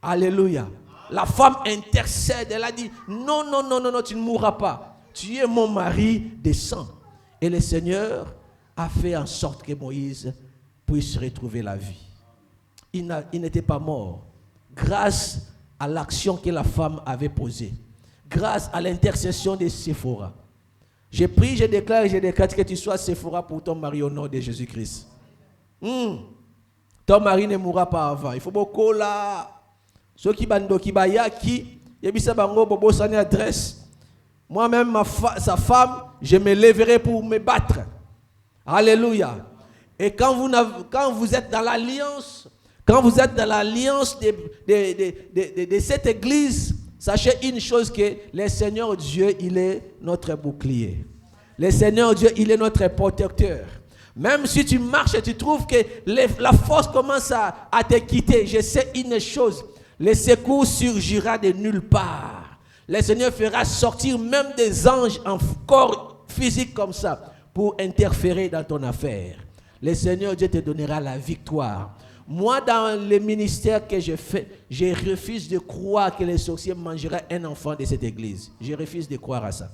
Alléluia. La femme intercède. Elle a dit, non, non, non, non, non, tu ne mourras pas. Tu es mon mari de sang. Et le Seigneur a fait en sorte que Moïse puisse retrouver la vie. Il n'était pas mort. Grâce à l'action que la femme avait posée. Grâce à l'intercession de Séphora. Je prie, je déclare et je décrète que tu sois Séphora pour ton mari au nom de Jésus-Christ. Ton mari ne mourra pas avant. Il faut beaucoup là. Ceux qui bando qui baya qui yebisa bango bobo sani adresse. Moi-même sa femme, je me lèverai pour me battre. Alléluia. Et quand vous êtes dans l'alliance, de cette église, sachez une chose, que le Seigneur Dieu, il est notre bouclier. Le Seigneur Dieu, il est notre protecteur. Même si tu marches et tu trouves que la force commence à te quitter, je sais une chose, le secours surgira de nulle part. Le Seigneur fera sortir même des anges en corps physique comme ça pour interférer dans ton affaire. Le Seigneur Dieu te donnera la victoire. Moi, dans le ministère que je fais, je refuse de croire que les sorciers mangeraient un enfant de cette église. Je refuse de croire à ça.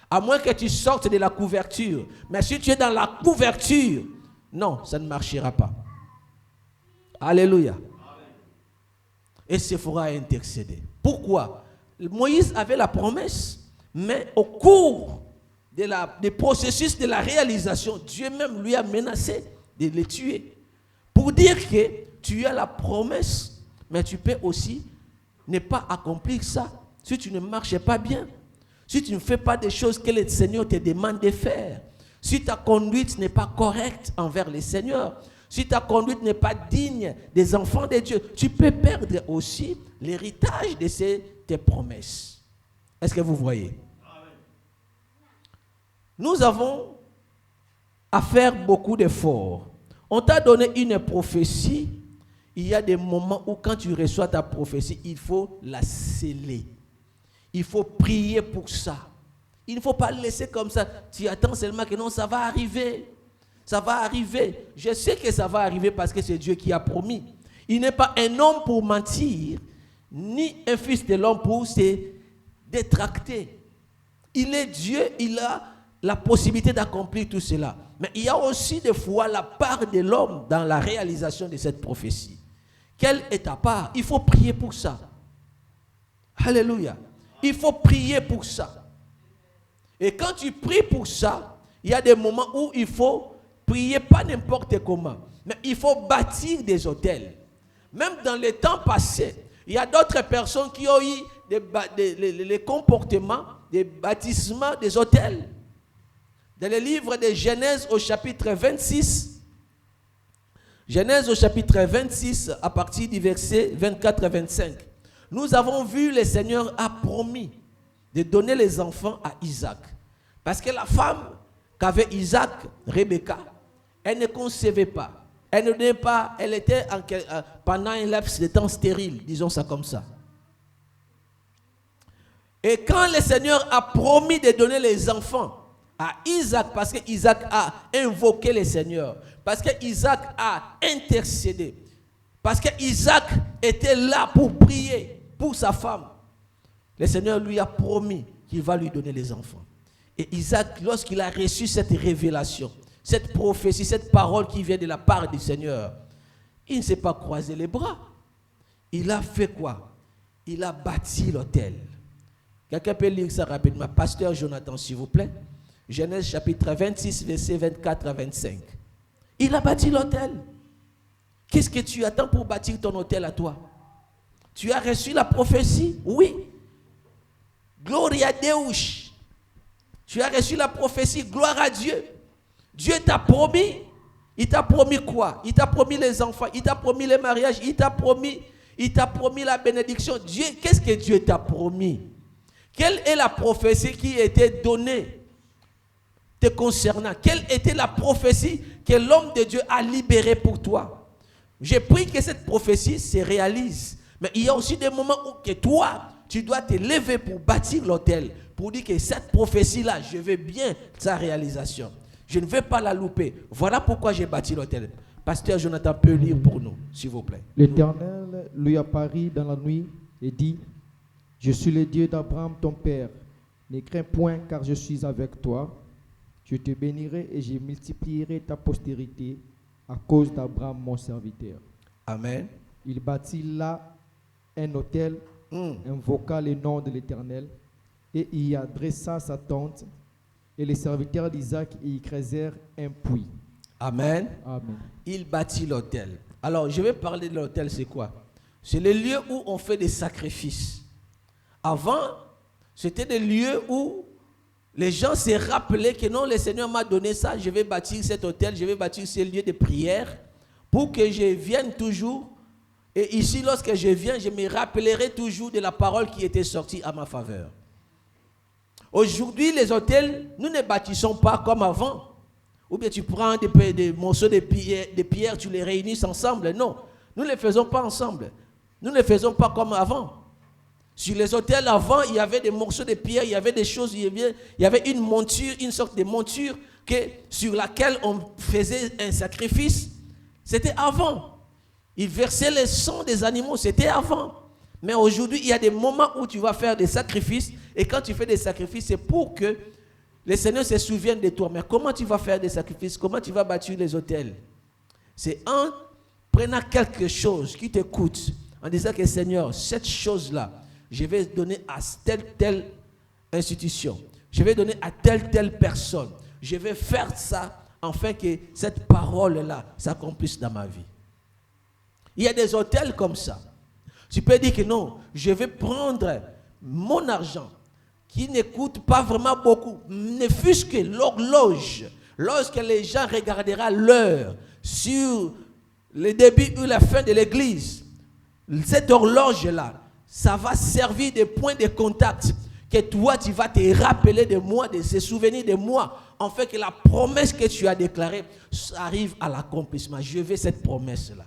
À moins que tu sortes de la couverture. Mais si tu es dans la couverture, non, ça ne marchera pas. Alléluia. Et Séphora a intercédé. Pourquoi? Moïse avait la promesse, mais au cours des processus de la réalisation, Dieu même lui a menacé de le tuer. Pour dire que tu as la promesse, mais tu peux aussi ne pas accomplir ça si tu ne marches pas bien, si tu ne fais pas des choses que le Seigneur te demande de faire, si ta conduite n'est pas correcte envers le Seigneur, si ta conduite n'est pas digne des enfants de Dieu, tu peux perdre aussi l'héritage de tes promesses. Est-ce que vous voyez? Nous avons à faire beaucoup d'efforts. On t'a donné une prophétie. Il y a des moments où quand tu reçois ta prophétie, il faut la sceller. Il faut prier pour ça. Il ne faut pas le laisser comme ça. Tu attends seulement que non, ça va arriver. Ça va arriver. Je sais que ça va arriver parce que c'est Dieu qui a promis. Il n'est pas un homme pour mentir, ni un fils de l'homme pour se détracter. Il est Dieu, il a la possibilité d'accomplir tout cela. Mais il y a aussi des fois la part de l'homme dans la réalisation de cette prophétie. Quelle est ta part? Il faut prier pour ça. Alléluia. Il faut prier pour ça. Et quand tu pries pour ça, il y a des moments où il faut prier pas n'importe comment. Mais il faut bâtir des hôtels. Même dans les temps passés, il y a d'autres personnes qui ont eu les comportements, des bâtissements, des hôtels. Dans le livre de Genèse au chapitre 26, Genèse au chapitre 26, à partir du verset 24 à 25, nous avons vu le Seigneur a promis de donner les enfants à Isaac. Parce que la femme qu'avait Isaac, Rebecca, elle ne concevait pas. Elle était pendant un laps de temps stérile, disons ça comme ça. Et quand le Seigneur a promis de donner les enfants à Isaac, parce que Isaac a invoqué le Seigneur, parce que Isaac a intercédé, parce que Isaac était là pour prier pour sa femme, le Seigneur lui a promis qu'il va lui donner les enfants. Et Isaac, lorsqu'il a reçu cette révélation, cette prophétie, cette parole qui vient de la part du Seigneur, il ne s'est pas croisé les bras. Il a fait quoi? Il a bâti l'autel. Quelqu'un peut lire ça rapidement? Pasteur Jonathan, s'il vous plaît. Genèse chapitre 26, versets 24 à 25. Il a bâti l'autel. Qu'est-ce que tu attends pour bâtir ton autel à toi? Tu as reçu la prophétie? Oui. Gloria Deus. Tu as reçu la prophétie, gloire à Dieu. Dieu t'a promis. Il t'a promis quoi? Il t'a promis les enfants, il t'a promis le mariage, il t'a promis la bénédiction. Dieu, qu'est-ce que Dieu t'a promis? Quelle est la prophétie qui était donnée te concernant? Quelle était la prophétie que l'homme de Dieu a libérée pour toi? J'ai pris que cette prophétie se réalise. Mais il y a aussi des moments où que toi, tu dois te lever pour bâtir l'autel, pour dire que cette prophétie-là, je veux bien sa réalisation. Je ne vais pas la louper. Voilà pourquoi j'ai bâti l'autel. Pasteur Jonathan peut lire pour nous, s'il vous plaît. L'Éternel lui apparut dans la nuit et dit: Je suis le Dieu d'Abraham ton père. Ne crains point, car je suis avec toi. Je te bénirai et je multiplierai ta postérité à cause d'Abraham mon serviteur. Amen. Il bâtit là un autel, invoqua le nom de l'Éternel et y adressa sa tente. Et les serviteurs d'Isaac y creusèrent un puits. Amen. Amen. Il bâtit l'autel. Alors, je vais parler de l'autel, c'est quoi? C'est le lieu où on fait des sacrifices. Avant, c'était des lieux où les gens se rappelaient que non, le Seigneur m'a donné ça, je vais bâtir cet autel, je vais bâtir ce lieu de prière pour que je vienne toujours. Et ici, lorsque je viens, je me rappellerai toujours de la parole qui était sortie à ma faveur. Aujourd'hui, les hôtels, nous ne bâtissons pas comme avant. Ou bien tu prends des morceaux de pierre, tu les réunis ensemble. Non, nous ne les faisons pas ensemble. Nous ne les faisons pas comme avant. Sur les hôtels avant, il y avait des morceaux de pierre, il y avait des choses, il y avait une monture, une sorte de monture sur laquelle on faisait un sacrifice. C'était avant. Ils versaient le sang des animaux, c'était avant. Mais aujourd'hui, il y a des moments où tu vas faire des sacrifices. Et quand tu fais des sacrifices, c'est pour que le Seigneur se souvienne de toi. Mais comment tu vas faire des sacrifices? Comment tu vas bâtir les autels? C'est en prenant quelque chose qui te coûte, en disant que Seigneur, cette chose-là, je vais donner à telle institution. Je vais donner à telle personne. Je vais faire ça afin que cette parole-là s'accomplisse dans ma vie. Il y a des autels comme ça. Tu peux dire que non, je vais prendre mon argent qui ne coûte pas vraiment beaucoup, ne fût-ce que l'horloge. Lorsque les gens regarderont l'heure sur le début ou la fin de l'église, cette horloge-là, ça va servir de point de contact que toi, tu vas te rappeler de moi, de se souvenir de moi, en fait que la promesse que tu as déclarée arrive à l'accomplissement. Je veux cette promesse-là.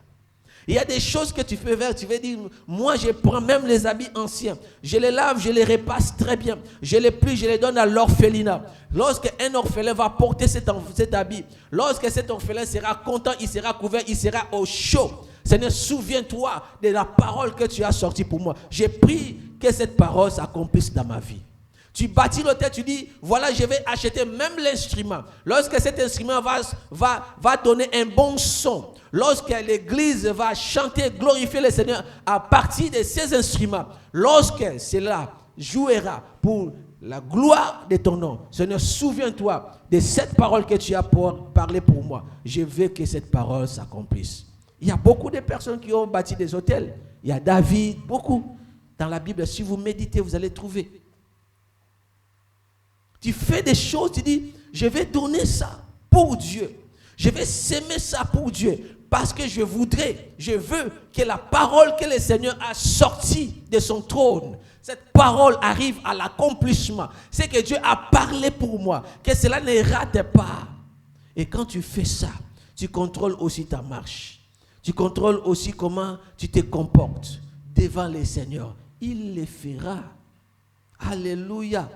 Il y a des choses que tu peux faire, tu veux dire, moi je prends même les habits anciens, je les lave, je les repasse très bien, je les plie, je les donne à l'orphelinat. Lorsque un orphelin va porter cet habit, lorsque cet orphelin sera content, il sera couvert, il sera au chaud. Seigneur, souviens-toi de la parole que tu as sortie pour moi. J'ai pris que cette parole s'accomplisse dans ma vie. Tu bâtis l'autel, tu dis, voilà, je vais acheter même l'instrument. Lorsque cet instrument va donner un bon son, lorsque l'église va chanter, glorifier le Seigneur à partir de ces instruments, lorsque cela jouera pour la gloire de ton nom, Seigneur, souviens-toi de cette parole que tu as parlé pour moi. Je veux que cette parole s'accomplisse. Il y a beaucoup de personnes qui ont bâti des hôtels. Il y a David, beaucoup. Dans la Bible, si vous méditez, vous allez trouver. Tu fais des choses, tu dis, je vais donner ça pour Dieu. Je vais s'aimer ça pour Dieu. Parce que je veux que la parole que le Seigneur a sortie de son trône, cette parole arrive à l'accomplissement. C'est que Dieu a parlé pour moi, que cela ne rate pas. Et quand tu fais ça, tu contrôles aussi ta marche. Tu contrôles aussi comment tu te comportes devant le Seigneur. Il le fera. Alléluia.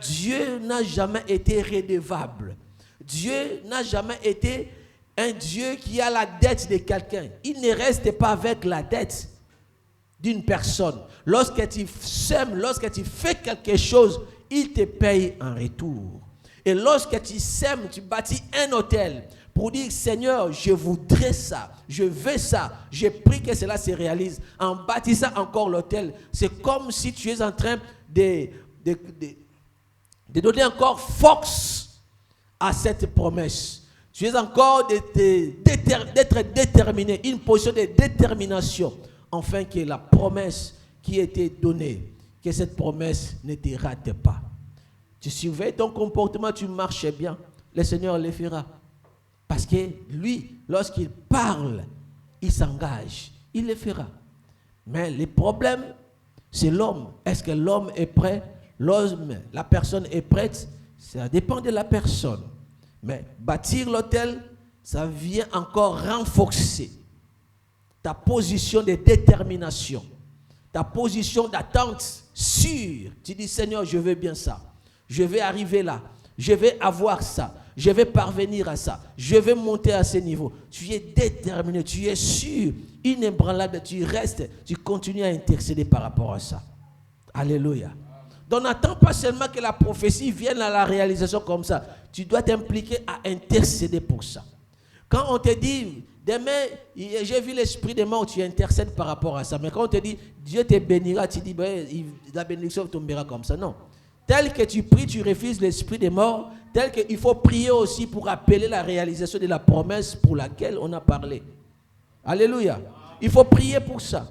Dieu n'a jamais été redevable. Dieu n'a jamais été un Dieu qui a la dette de quelqu'un. Il ne reste pas avec la dette d'une personne. Lorsque tu sèmes, lorsque tu fais quelque chose, il te paye en retour. Et lorsque tu sèmes, tu bâtis un hôtel pour dire, Seigneur, je voudrais ça, je veux ça, je prie que cela se réalise. En bâtissant encore l'hôtel, c'est comme si tu es en train de donner encore force à cette promesse. Tu es encore d'être déterminé, une position de détermination, afin que la promesse qui a été donnée, que cette promesse ne te rate pas. Tu surveilles ton comportement, tu marches bien, le Seigneur le fera. Parce que lui, lorsqu'il parle, il s'engage, il le fera. Mais le problème, c'est l'homme. Est-ce que l'homme est prêt? L'homme, la personne est prête? Ça dépend de la personne. Mais bâtir l'autel, ça vient encore renforcer ta position de détermination, ta position d'attente sûre. Tu dis, Seigneur, je veux bien ça. Je vais arriver là. Je vais avoir ça. Je vais parvenir à ça. Je vais monter à ce niveau. Tu es déterminé, tu es sûr, inébranlable, tu restes, tu continues à intercéder par rapport à ça. Alléluia. Donc n'attends pas seulement que la prophétie vienne à la réalisation comme ça. Tu dois t'impliquer à intercéder pour ça. Quand on te dit, demain, j'ai vu l'esprit de mort, tu intercèdes par rapport à ça. Mais quand on te dit, Dieu te bénira, tu dis, la bénédiction tombera comme ça. Non. Tel que tu pries, tu refuses l'esprit de mort, tel qu'il faut prier aussi pour appeler la réalisation de la promesse pour laquelle on a parlé. Alléluia. Il faut prier pour ça.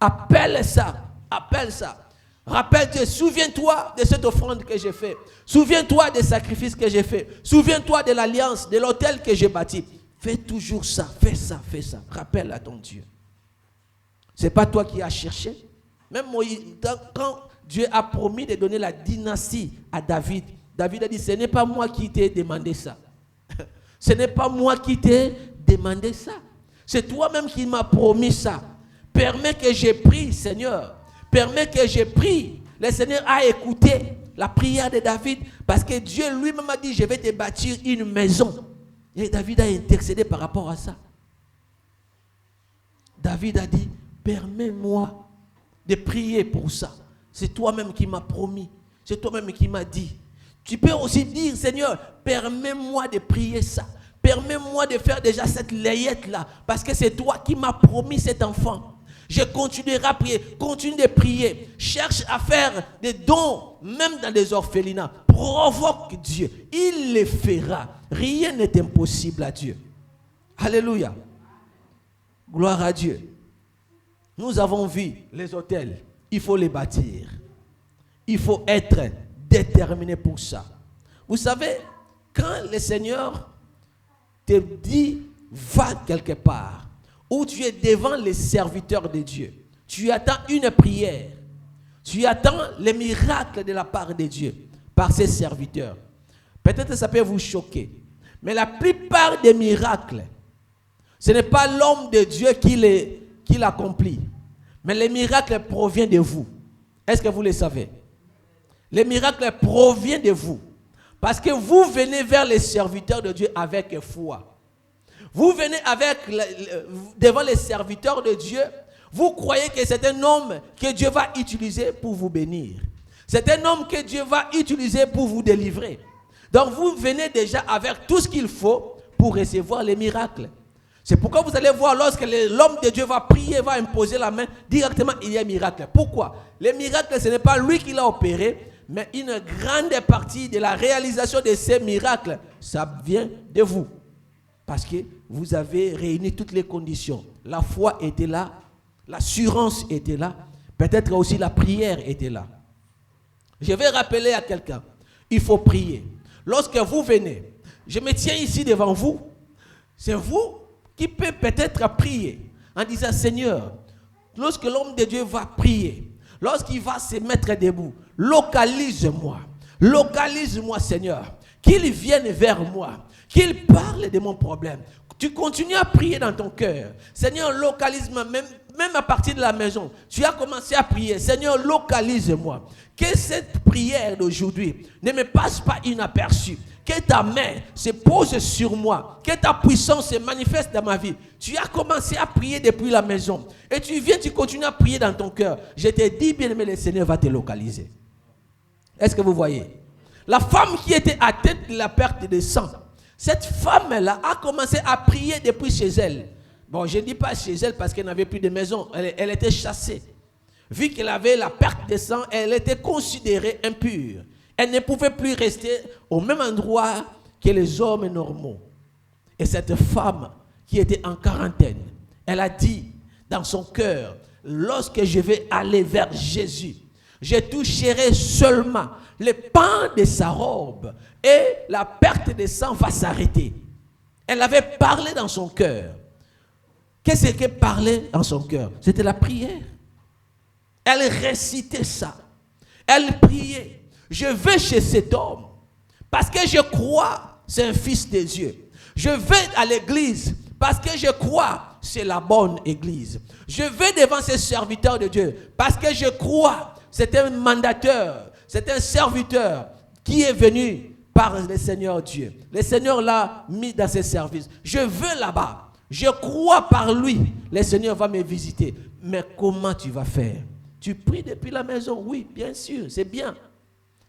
Appelle ça. Appelle ça. Rappelle-toi, souviens-toi de cette offrande que j'ai faite. Souviens-toi des sacrifices que j'ai faits. Souviens-toi de l'alliance, de l'autel que j'ai bâti. Fais toujours ça, fais ça, fais ça. Rappelle à ton Dieu. Ce n'est pas toi qui as cherché. Même Moïse, quand Dieu a promis de donner la dynastie à David, David a dit, ce n'est pas moi qui t'ai demandé ça. Ce n'est pas moi qui t'ai demandé ça. C'est toi-même qui m'as promis ça. Permets que j'ai prie, Seigneur. Permets que j'ai prie. Le Seigneur a écouté la prière de David parce que Dieu lui-même a dit, je vais te bâtir une maison. Et David a intercédé par rapport à ça. David a dit, permets-moi de prier pour ça. C'est toi-même qui m'as promis. C'est toi-même qui m'as dit. Tu peux aussi dire, Seigneur, permets-moi de prier ça. Permets-moi de faire déjà cette layette-là. Parce que c'est toi qui m'as promis cet enfant. Je continuerai à prier. Continue de prier. Cherche à faire des dons, même dans les orphelinats. Provoque Dieu. Il le fera. Rien n'est impossible à Dieu. Alléluia. Gloire à Dieu. Nous avons vu les hôtels. Il faut les bâtir. Il faut être déterminé pour ça. Vous savez, quand le Seigneur te dit vas quelque part où tu es devant les serviteurs de Dieu, tu attends une prière, tu attends les miracles de la part de Dieu par ses serviteurs. Peut-être que ça peut vous choquer, mais la plupart des miracles, ce n'est pas l'homme de Dieu qui l'accomplit, mais les miracles proviennent de vous. Est-ce que vous le savez? Les miracles proviennent de vous. Parce que vous venez vers les serviteurs de Dieu avec foi. Vous venez devant les serviteurs de Dieu. Vous croyez que c'est un homme que Dieu va utiliser pour vous bénir. C'est un homme que Dieu va utiliser pour vous délivrer. Donc vous venez déjà avec tout ce qu'il faut pour recevoir les miracles. C'est pourquoi vous allez voir lorsque l'homme de Dieu va prier, va imposer la main, directement il y a un miracle. Pourquoi? Les miracles, ce n'est pas lui qui l'a opéré, mais une grande partie de la réalisation de ces miracles, ça vient de vous. Parce que vous avez réuni toutes les conditions. La foi était là, l'assurance était là, peut-être aussi la prière était là. Je vais rappeler à quelqu'un, il faut prier. Lorsque vous venez, je me tiens ici devant vous, c'est vous qui peut peut-être prier en disant, Seigneur, lorsque l'homme de Dieu va prier, lorsqu'il va se mettre debout, localise-moi, Seigneur, qu'il vienne vers moi, qu'il parle de mon problème. Tu continues à prier dans ton cœur. Seigneur, localise-moi, même à partir de la maison. Tu as commencé à prier. Seigneur, localise-moi. Que cette prière d'aujourd'hui ne me passe pas inaperçue. Que ta main se pose sur moi. Que ta puissance se manifeste dans ma vie. Tu as commencé à prier depuis la maison. Et tu continues à prier dans ton cœur. Je te dis, bien-aimé, le Seigneur va te localiser. Est-ce que vous voyez? La femme qui était atteinte de la perte de sang, cette femme-là a commencé à prier depuis chez elle. Bon, je ne dis pas chez elle parce qu'elle n'avait plus de maison. Elle était chassée. Vu qu'elle avait la perte de sang, elle était considérée impure. Elle ne pouvait plus rester au même endroit que les hommes normaux. Et cette femme qui était en quarantaine, elle a dit dans son cœur, lorsque je vais aller vers Jésus, je toucherai seulement le pan de sa robe et la perte de sang va s'arrêter. Elle avait parlé dans son cœur. Qu'est-ce qu'elle parlait dans son cœur? C'était la prière. Elle récitait ça. Elle priait. Je vais chez cet homme parce que je crois c'est un fils de Dieu. Je vais à l'église parce que je crois c'est la bonne église. Je vais devant ces serviteurs de Dieu parce que je crois c'est un mandateur, c'est un serviteur qui est venu par le Seigneur Dieu. Le Seigneur l'a mis dans ses services. Je veux là-bas. Je crois par lui. Le Seigneur va me visiter. Mais comment tu vas faire? Tu pries depuis la maison? Oui, bien sûr, c'est bien.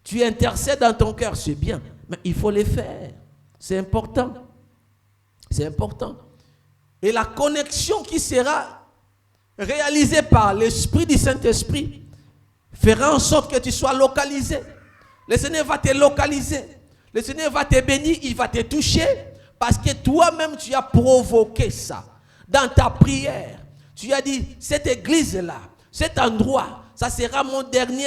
Tu intercèdes dans ton cœur, c'est bien. Mais il faut le faire. C'est important. C'est important. Et la connexion qui sera réalisée par l'Esprit du Saint-Esprit fera en sorte que tu sois localisé. Le Seigneur va te localiser. Le Seigneur va te bénir, il va te toucher. Parce que toi-même, tu as provoqué ça. Dans ta prière, tu as dit, cette église-là, cet endroit, ça sera mon dernier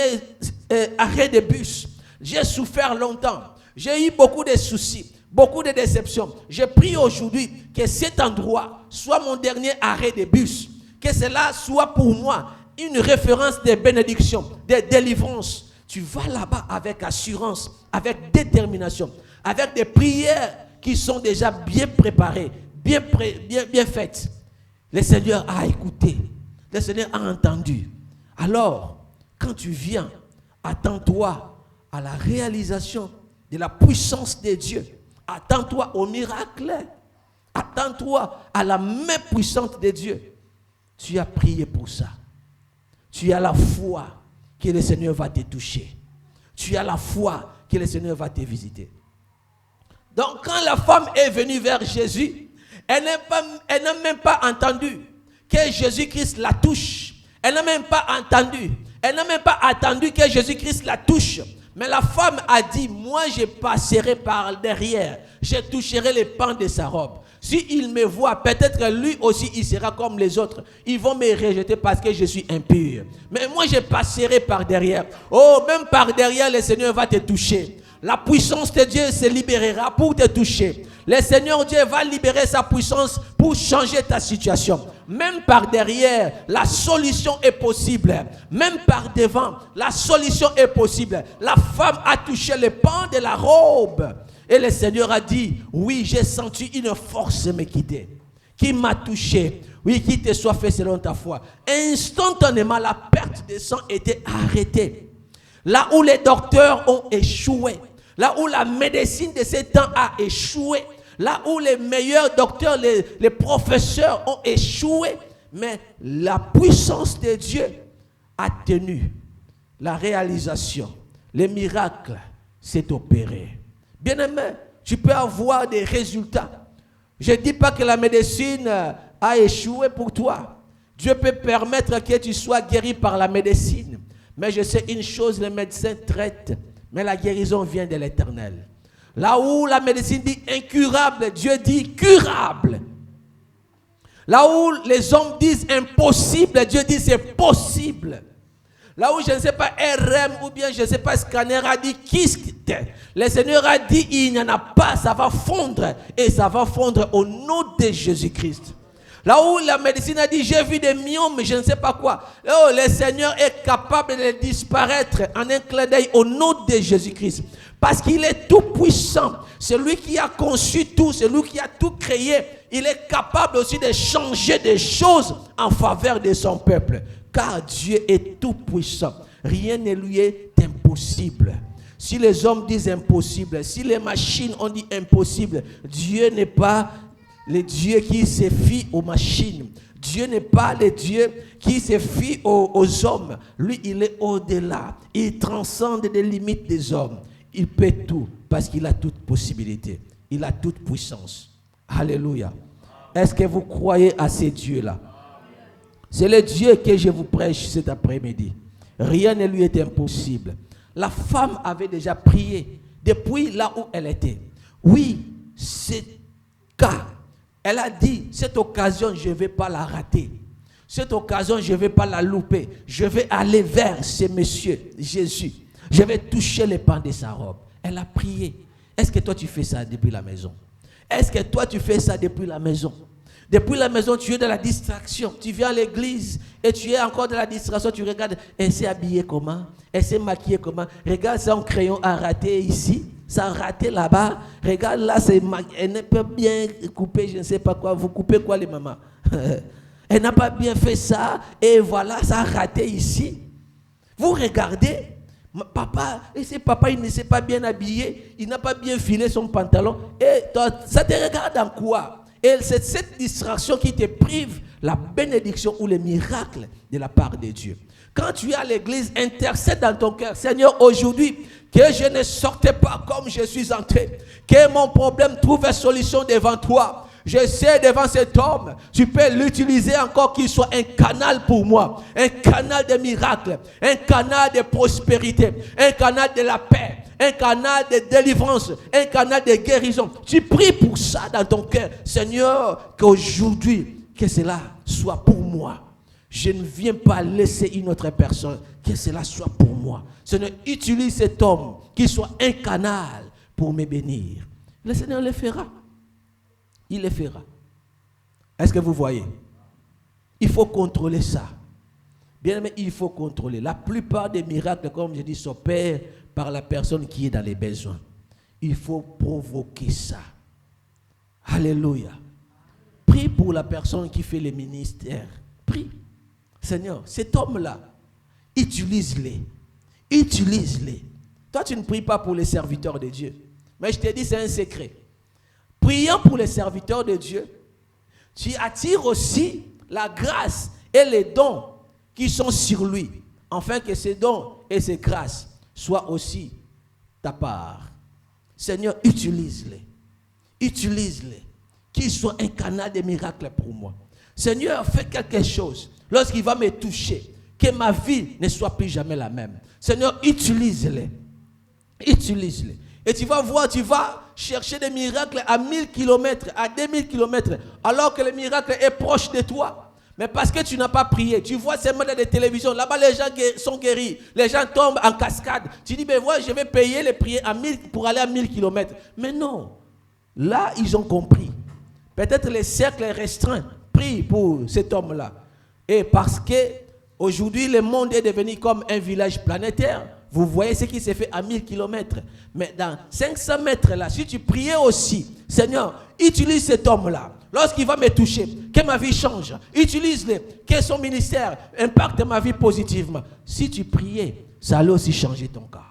arrêt de bus. J'ai souffert longtemps. J'ai eu beaucoup de soucis, beaucoup de déceptions. Je prie aujourd'hui que cet endroit soit mon dernier arrêt de bus. Que cela soit pour moi une référence de bénédiction, de délivrance. Tu vas là-bas avec assurance, avec détermination, avec des prières qui sont déjà bien préparées, bien faites. Le Seigneur a écouté. Le Seigneur a entendu. Alors, quand tu viens, attends-toi à la réalisation de la puissance de Dieu. Attends-toi au miracle. Attends-toi à la main puissante de Dieu. Tu as prié pour ça. Tu as la foi que le Seigneur va te toucher. Tu as la foi que le Seigneur va te visiter. Donc, quand la femme est venue vers Jésus, elle n'a même pas entendu que Jésus-Christ la touche. Elle n'a même pas entendu. Elle n'a même pas attendu que Jésus-Christ la touche. Mais la femme a dit, moi je passerai par derrière. Je toucherai les pans de sa robe. S'il me voit, peut-être lui aussi il sera comme les autres. Ils vont me rejeter parce que je suis impur. Mais moi je passerai par derrière. Oh, même par derrière, le Seigneur va te toucher. la puissance de Dieu se libérera pour te toucher. Le Seigneur Dieu va libérer sa puissance pour changer ta situation. Même par derrière, la solution est possible. Même par devant, la solution est possible. La femme a touché le pan de la robe. Et le Seigneur a dit, oui, j'ai senti une force me quitter, qui m'a touché. Oui, qu'il te soit fait selon ta foi. Instantanément, la perte de sang était arrêtée. Là où les docteurs ont échoué, là où la médecine de ces temps a échoué, là où les meilleurs docteurs, les professeurs ont échoué, mais la puissance de Dieu a tenu la réalisation. Le miracle s'est opéré. Bien-aimé, tu peux avoir des résultats. Je ne dis pas que la médecine a échoué pour toi. Dieu peut permettre que tu sois guéri par la médecine. Mais je sais une chose, les médecins traitent, mais la guérison vient de l'Éternel. Là où la médecine dit incurable, Dieu dit curable. Là où les hommes disent impossible, Dieu dit c'est possible. Là où je ne sais pas RM ou bien je ne sais pas scanner a dit kyste, le Seigneur a dit il n'y en a pas, ça va fondre et ça va fondre au nom de Jésus-Christ. Là où la médecine a dit j'ai vu des myomes mais je ne sais pas quoi, oh, le Seigneur est capable de les disparaître en un clin d'œil au nom de Jésus-Christ. Parce qu'il est tout puissant, celui qui a conçu tout, celui qui a tout créé, il est capable aussi de changer des choses en faveur de son peuple. Car Dieu est tout puissant. Rien ne lui est impossible. Si les hommes disent impossible, si les machines ont dit impossible, Dieu n'est pas le Dieu qui se fie aux machines. Dieu n'est pas le Dieu qui se fie aux hommes. Lui, il est au-delà. Il transcende les limites des hommes. Il peut tout parce qu'il a toute possibilité. Il a toute puissance. Alléluia. Est-ce que vous croyez à ces dieux-là? C'est le Dieu que je vous prêche cet après-midi. Rien ne lui est impossible. La femme avait déjà prié depuis là où elle était. Oui, c'est cas. Elle a dit, cette occasion, je ne vais pas la rater. Cette occasion, je ne vais pas la louper. Je vais aller vers ce monsieur, Jésus. Je vais toucher les pans de sa robe. Elle a prié. Est-ce que toi, tu fais ça depuis la maison? Est-ce que toi, tu fais ça depuis la maison? Depuis la maison, tu es dans la distraction. Tu viens à l'église et tu es encore dans la distraction. Tu regardes, elle s'est habillée comment? Elle s'est maquillée comment? Regarde, son crayon a raté ici. Ça a raté là-bas. Regarde, là, elle n'est pas bien coupée, je ne sais pas quoi. Vous coupez quoi, les mamans? Elle n'a pas bien fait ça. Et voilà, ça a raté ici. Vous regardez, papa, il ne s'est pas bien habillé. Il n'a pas bien filé son pantalon. Et toi, ça te regarde en quoi? Et c'est cette distraction qui te prive la bénédiction ou le miracle de la part de Dieu. Quand tu es à l'église, intercède dans ton cœur. Seigneur, aujourd'hui, que je ne sorte pas comme je suis entré. Que mon problème trouve une solution devant toi. Je sais devant cet homme, tu peux l'utiliser encore qu'il soit un canal pour moi. Un canal de miracles, un canal de prospérité, un canal de la paix. Un canal de délivrance, un canal de guérison. Tu pries pour ça dans ton cœur. Seigneur, qu'aujourd'hui, que cela soit pour moi. Je ne viens pas laisser une autre personne. Que cela soit pour moi. Seigneur, utilise cet homme, qu'il soit un canal pour me bénir. Le Seigneur le fera. Il le fera. Est-ce que vous voyez? Il faut contrôler ça. Bien aimé, il faut contrôler. La plupart des miracles, comme je dis, s'opèrent par la personne qui est dans les besoins. Il faut provoquer ça. Alléluia. Prie pour la personne qui fait le ministère. Prie. Seigneur, cet homme-là, utilise-les. Utilise-les. Toi, tu ne pries pas pour les serviteurs de Dieu. Mais je te dis, c'est un secret. Priant pour les serviteurs de Dieu, tu attires aussi la grâce et les dons qui sont sur lui. Afin que ces dons et ces grâces soient aussi ta part. Seigneur, utilise-les. Utilise-les. Qu'ils soient un canal de miracles pour moi. Seigneur, fais quelque chose. Lorsqu'il va me toucher, que ma vie ne soit plus jamais la même. Seigneur, utilise-les. Utilise-les. Et tu vas voir, tu vas chercher des miracles à 1000 km, à 2000 km, alors que le miracle est proche de toi. Mais parce que tu n'as pas prié, tu vois seulement dans les télévisions, là-bas les gens sont guéris, les gens tombent en cascade. Tu dis, ben voilà, je vais payer les prières pour aller à 1000 km. Mais non, là ils ont compris. Peut-être les cercles restreints prient pour cet homme-là. Et parce que aujourd'hui le monde est devenu comme un village planétaire, vous voyez ce qui s'est fait à 1000 km. Mais dans 500 mètres là, si tu priais aussi, Seigneur, utilise cet homme-là. Lorsqu'il va me toucher, que ma vie change. Utilise-le, que son ministère impacte ma vie positivement. Si tu priais, ça allait aussi changer ton cas.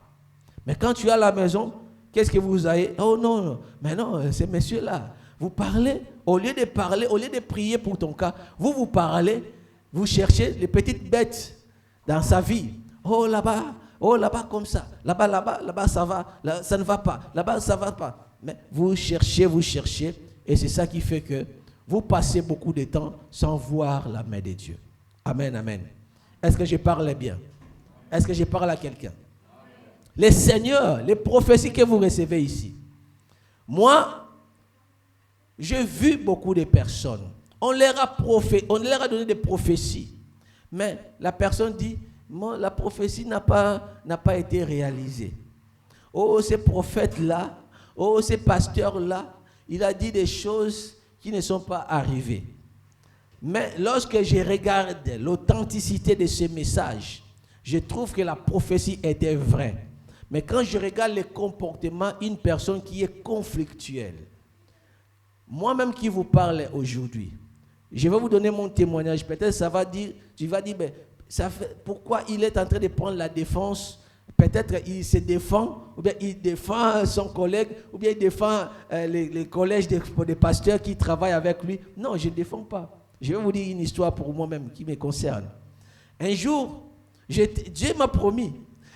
Mais quand tu es à la maison, qu'est-ce que vous avez? Oh non, mais non, ces messieurs-là, vous parlez, au lieu de prier pour ton cas, vous parlez, vous cherchez les petites bêtes dans sa vie. Oh là-bas comme ça, là-bas ça va, là, ça ne va pas, là-bas ça ne va pas. Mais vous cherchez, et c'est ça qui fait que vous passez beaucoup de temps sans voir la main de Dieu. Amen, amen. Est-ce que je parle bien? Est-ce que je parle à quelqu'un? Les seigneurs, les prophéties que vous recevez ici, moi, j'ai vu beaucoup de personnes. On leur a donné des prophéties. Mais la personne dit, la prophétie n'a pas été réalisée. Oh, ce prophète-là, oh, ce pasteur-là, il a dit des choses qui ne sont pas arrivées. Mais lorsque je regarde l'authenticité de ce message, je trouve que la prophétie était vraie. Mais quand je regarde le comportement d'une personne qui est conflictuelle, moi-même qui vous parle aujourd'hui, je vais vous donner mon témoignage. Peut-être ça va dire, tu vas dire, ben, pourquoi il est en train de prendre la défense? Peut-être il se défend, ou bien il défend son collègue, ou bien il défend les collèges des pasteurs qui travaillent avec lui. Non, je ne défends pas. Je vais vous dire une histoire pour moi-même qui me concerne. Un jour, Dieu m'a promis,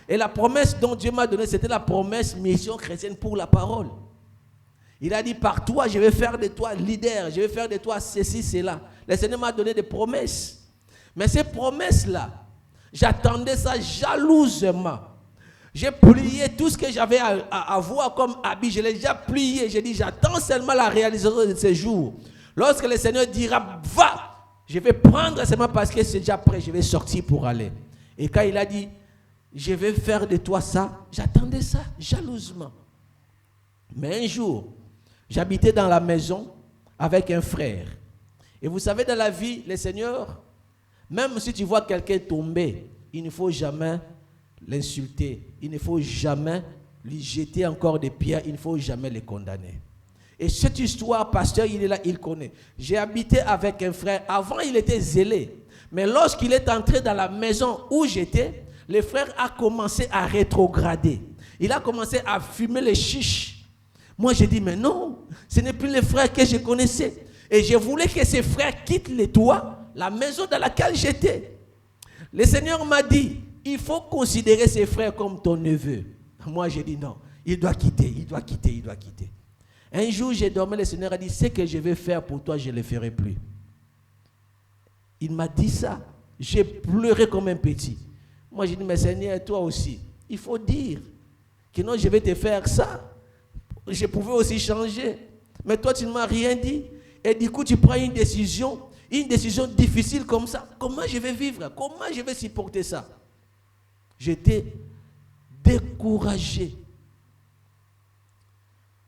et la promesse dont Dieu m'a donnée, c'était la promesse mission chrétienne pour la parole. Il a dit, par toi, je vais faire de toi leader, je vais faire de toi ceci, cela. Le Seigneur m'a donné des promesses. Mais ces promesses-là, j'attendais ça jalousement. J'ai plié tout ce que j'avais à avoir comme habit. Je l'ai déjà plié. J'ai dit, j'attends seulement la réalisation de ces jours. Lorsque le Seigneur dira, va, je vais prendre seulement parce que c'est déjà prêt, je vais sortir pour aller. Et quand il a dit, je vais faire de toi ça, j'attendais ça jalousement. Mais un jour, j'habitais dans la maison avec un frère. Et vous savez, dans la vie, le Seigneur, même si tu vois quelqu'un tomber, il ne faut jamais l'insulter. Il ne faut jamais lui jeter encore des pierres. Il ne faut jamais le condamner. Et cette histoire, pasteur, il est là, il connaît. J'ai habité avec un frère. Avant, il était zélé. Mais lorsqu'il est entré dans la maison où j'étais, le frère a commencé à rétrograder. Il a commencé à fumer les chiches. Moi, j'ai dit, mais non, ce n'est plus le frère que je connaissais. Et je voulais que ce frère quitte le toit, la maison dans laquelle j'étais. Le Seigneur m'a dit, il faut considérer ses frères comme ton neveu. Moi, j'ai dit non, il doit quitter. Un jour, j'ai dormi, le Seigneur a dit, ce que je vais faire pour toi, je ne le ferai plus. Il m'a dit ça. J'ai pleuré comme un petit. Moi, j'ai dit, mais Seigneur, toi aussi, il faut dire que non, je vais te faire ça. Je pouvais aussi changer. Mais toi, tu ne m'as rien dit. Et du coup, tu prends une décision difficile comme ça. Comment je vais vivre? Comment je vais supporter ça? J'étais découragé.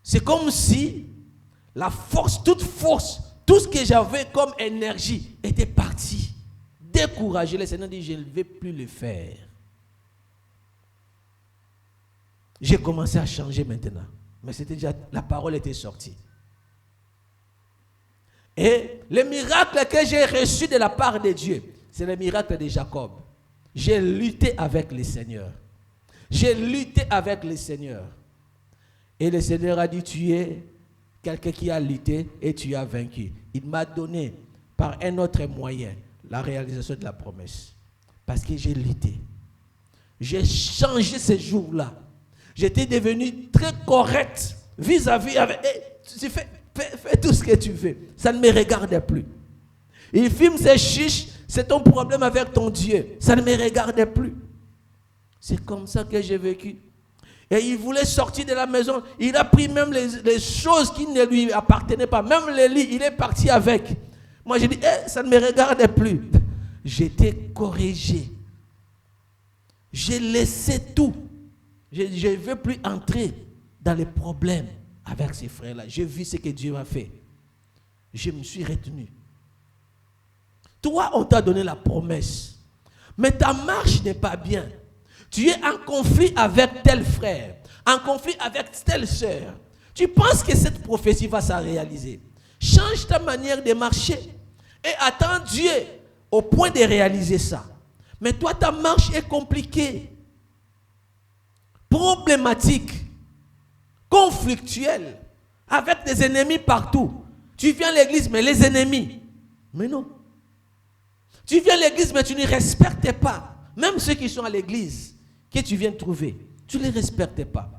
C'est comme si la force, tout ce que j'avais comme énergie était parti. Découragé. Le Seigneur dit, je ne vais plus le faire. J'ai commencé à changer maintenant. Mais c'était déjà, la parole était sortie. Et le miracle que j'ai reçu de la part de Dieu, c'est le miracle de Jacob. J'ai lutté avec le Seigneur. Et le Seigneur a dit, tu es quelqu'un qui a lutté et tu as vaincu. Il m'a donné par un autre moyen la réalisation de la promesse. Parce que j'ai lutté. J'ai changé ces jours-là. J'étais devenu très correct vis-à-vis avec... Tu fais tout ce que tu veux. Ça ne me regarde plus. Il fume ses chiches, c'est ton problème avec ton Dieu. Ça ne me regarde plus. C'est comme ça que j'ai vécu. Et il voulait sortir de la maison. Il a pris même les choses qui ne lui appartenaient pas. Même les lits, il est parti avec. Moi, j'ai dit, ça ne me regarde plus. J'étais corrigé. J'ai laissé tout. Je ne veux plus entrer dans les problèmes avec ces frères-là. J'ai vu ce que Dieu m'a fait. Je me suis retenu. Toi, on t'a donné la promesse. Mais ta marche n'est pas bien. Tu es en conflit avec tel frère, en conflit avec telle sœur. Tu penses que cette prophétie va se réaliser. Change ta manière de marcher et attends Dieu au point de réaliser ça. Mais toi, ta marche est compliquée, problématique, conflictuelle, avec des ennemis partout. Tu viens à l'église, mais les ennemis. Mais non. Tu viens à l'église, mais tu ne respectes pas. Même ceux qui sont à l'église, que tu viens trouver, tu ne les respectes pas.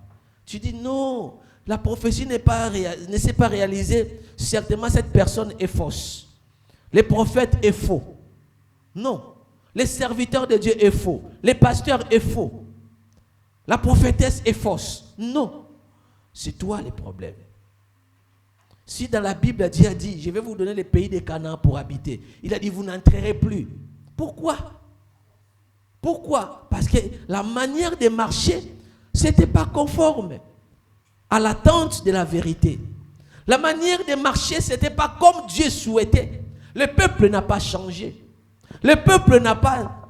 Tu dis non, la prophétie ne s'est pas réalisée. Certainement, cette personne est fausse. Le prophète est faux. Non. Les serviteurs de Dieu est faux. Les pasteurs est faux. La prophétesse est fausse. Non. C'est toi le problème. Si dans la Bible, Dieu a dit, je vais vous donner le pays de Canaan pour habiter. Il a dit, vous n'entrerez plus. Pourquoi? Pourquoi? Parce que la manière de marcher, ce n'était pas conforme à l'attente de la vérité. La manière de marcher, ce n'était pas comme Dieu souhaitait. Le peuple n'a pas changé. Le peuple n'a pas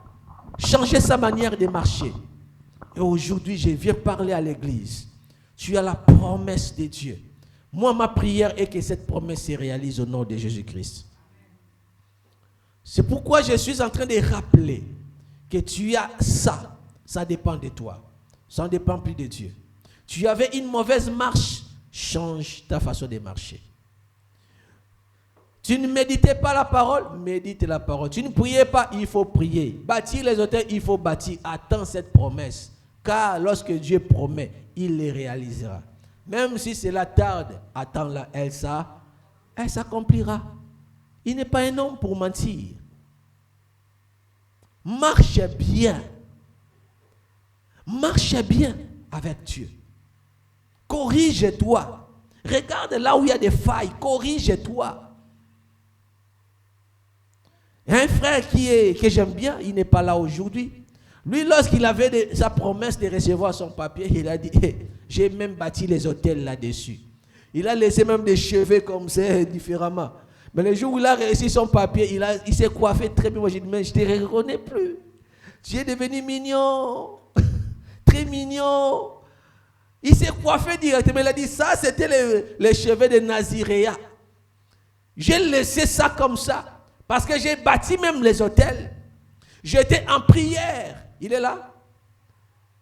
changé sa manière de marcher. Et aujourd'hui, je viens parler à l'église. Tu as la promesse de Dieu. Moi, ma prière est que cette promesse se réalise au nom de Jésus-Christ. C'est pourquoi je suis en train de rappeler que tu as ça. Ça dépend de toi. Ça ne dépend plus de Dieu. Tu avais une mauvaise marche, change ta façon de marcher. Tu ne méditais pas la parole, médite la parole. Tu ne priais pas, il faut prier. Bâtir les autels, il faut bâtir. Attends cette promesse. Car lorsque Dieu promet, il les réalisera. Même si cela tarde, attends-la, elle s'accomplira. Il n'est pas un homme pour mentir. Marche bien. Marche bien avec Dieu. Corrige-toi. Regarde là où il y a des failles. Corrige-toi. Un frère que j'aime bien, il n'est pas là aujourd'hui. Lui, lorsqu'il avait sa promesse de recevoir son papier, il a dit, j'ai même bâti les hôtels là-dessus. Il a laissé même des cheveux comme ça, différemment. Mais le jour où il a réussi son papier, il s'est coiffé très bien. Moi, j'ai dit, mais je ne te reconnais plus. Tu es devenu mignon. Très mignon. Il s'est coiffé directement. Il a dit, ça, c'était les cheveux de Naziréa. J'ai laissé ça comme ça. Parce que j'ai bâti même les hôtels. J'étais en prière. Il est là.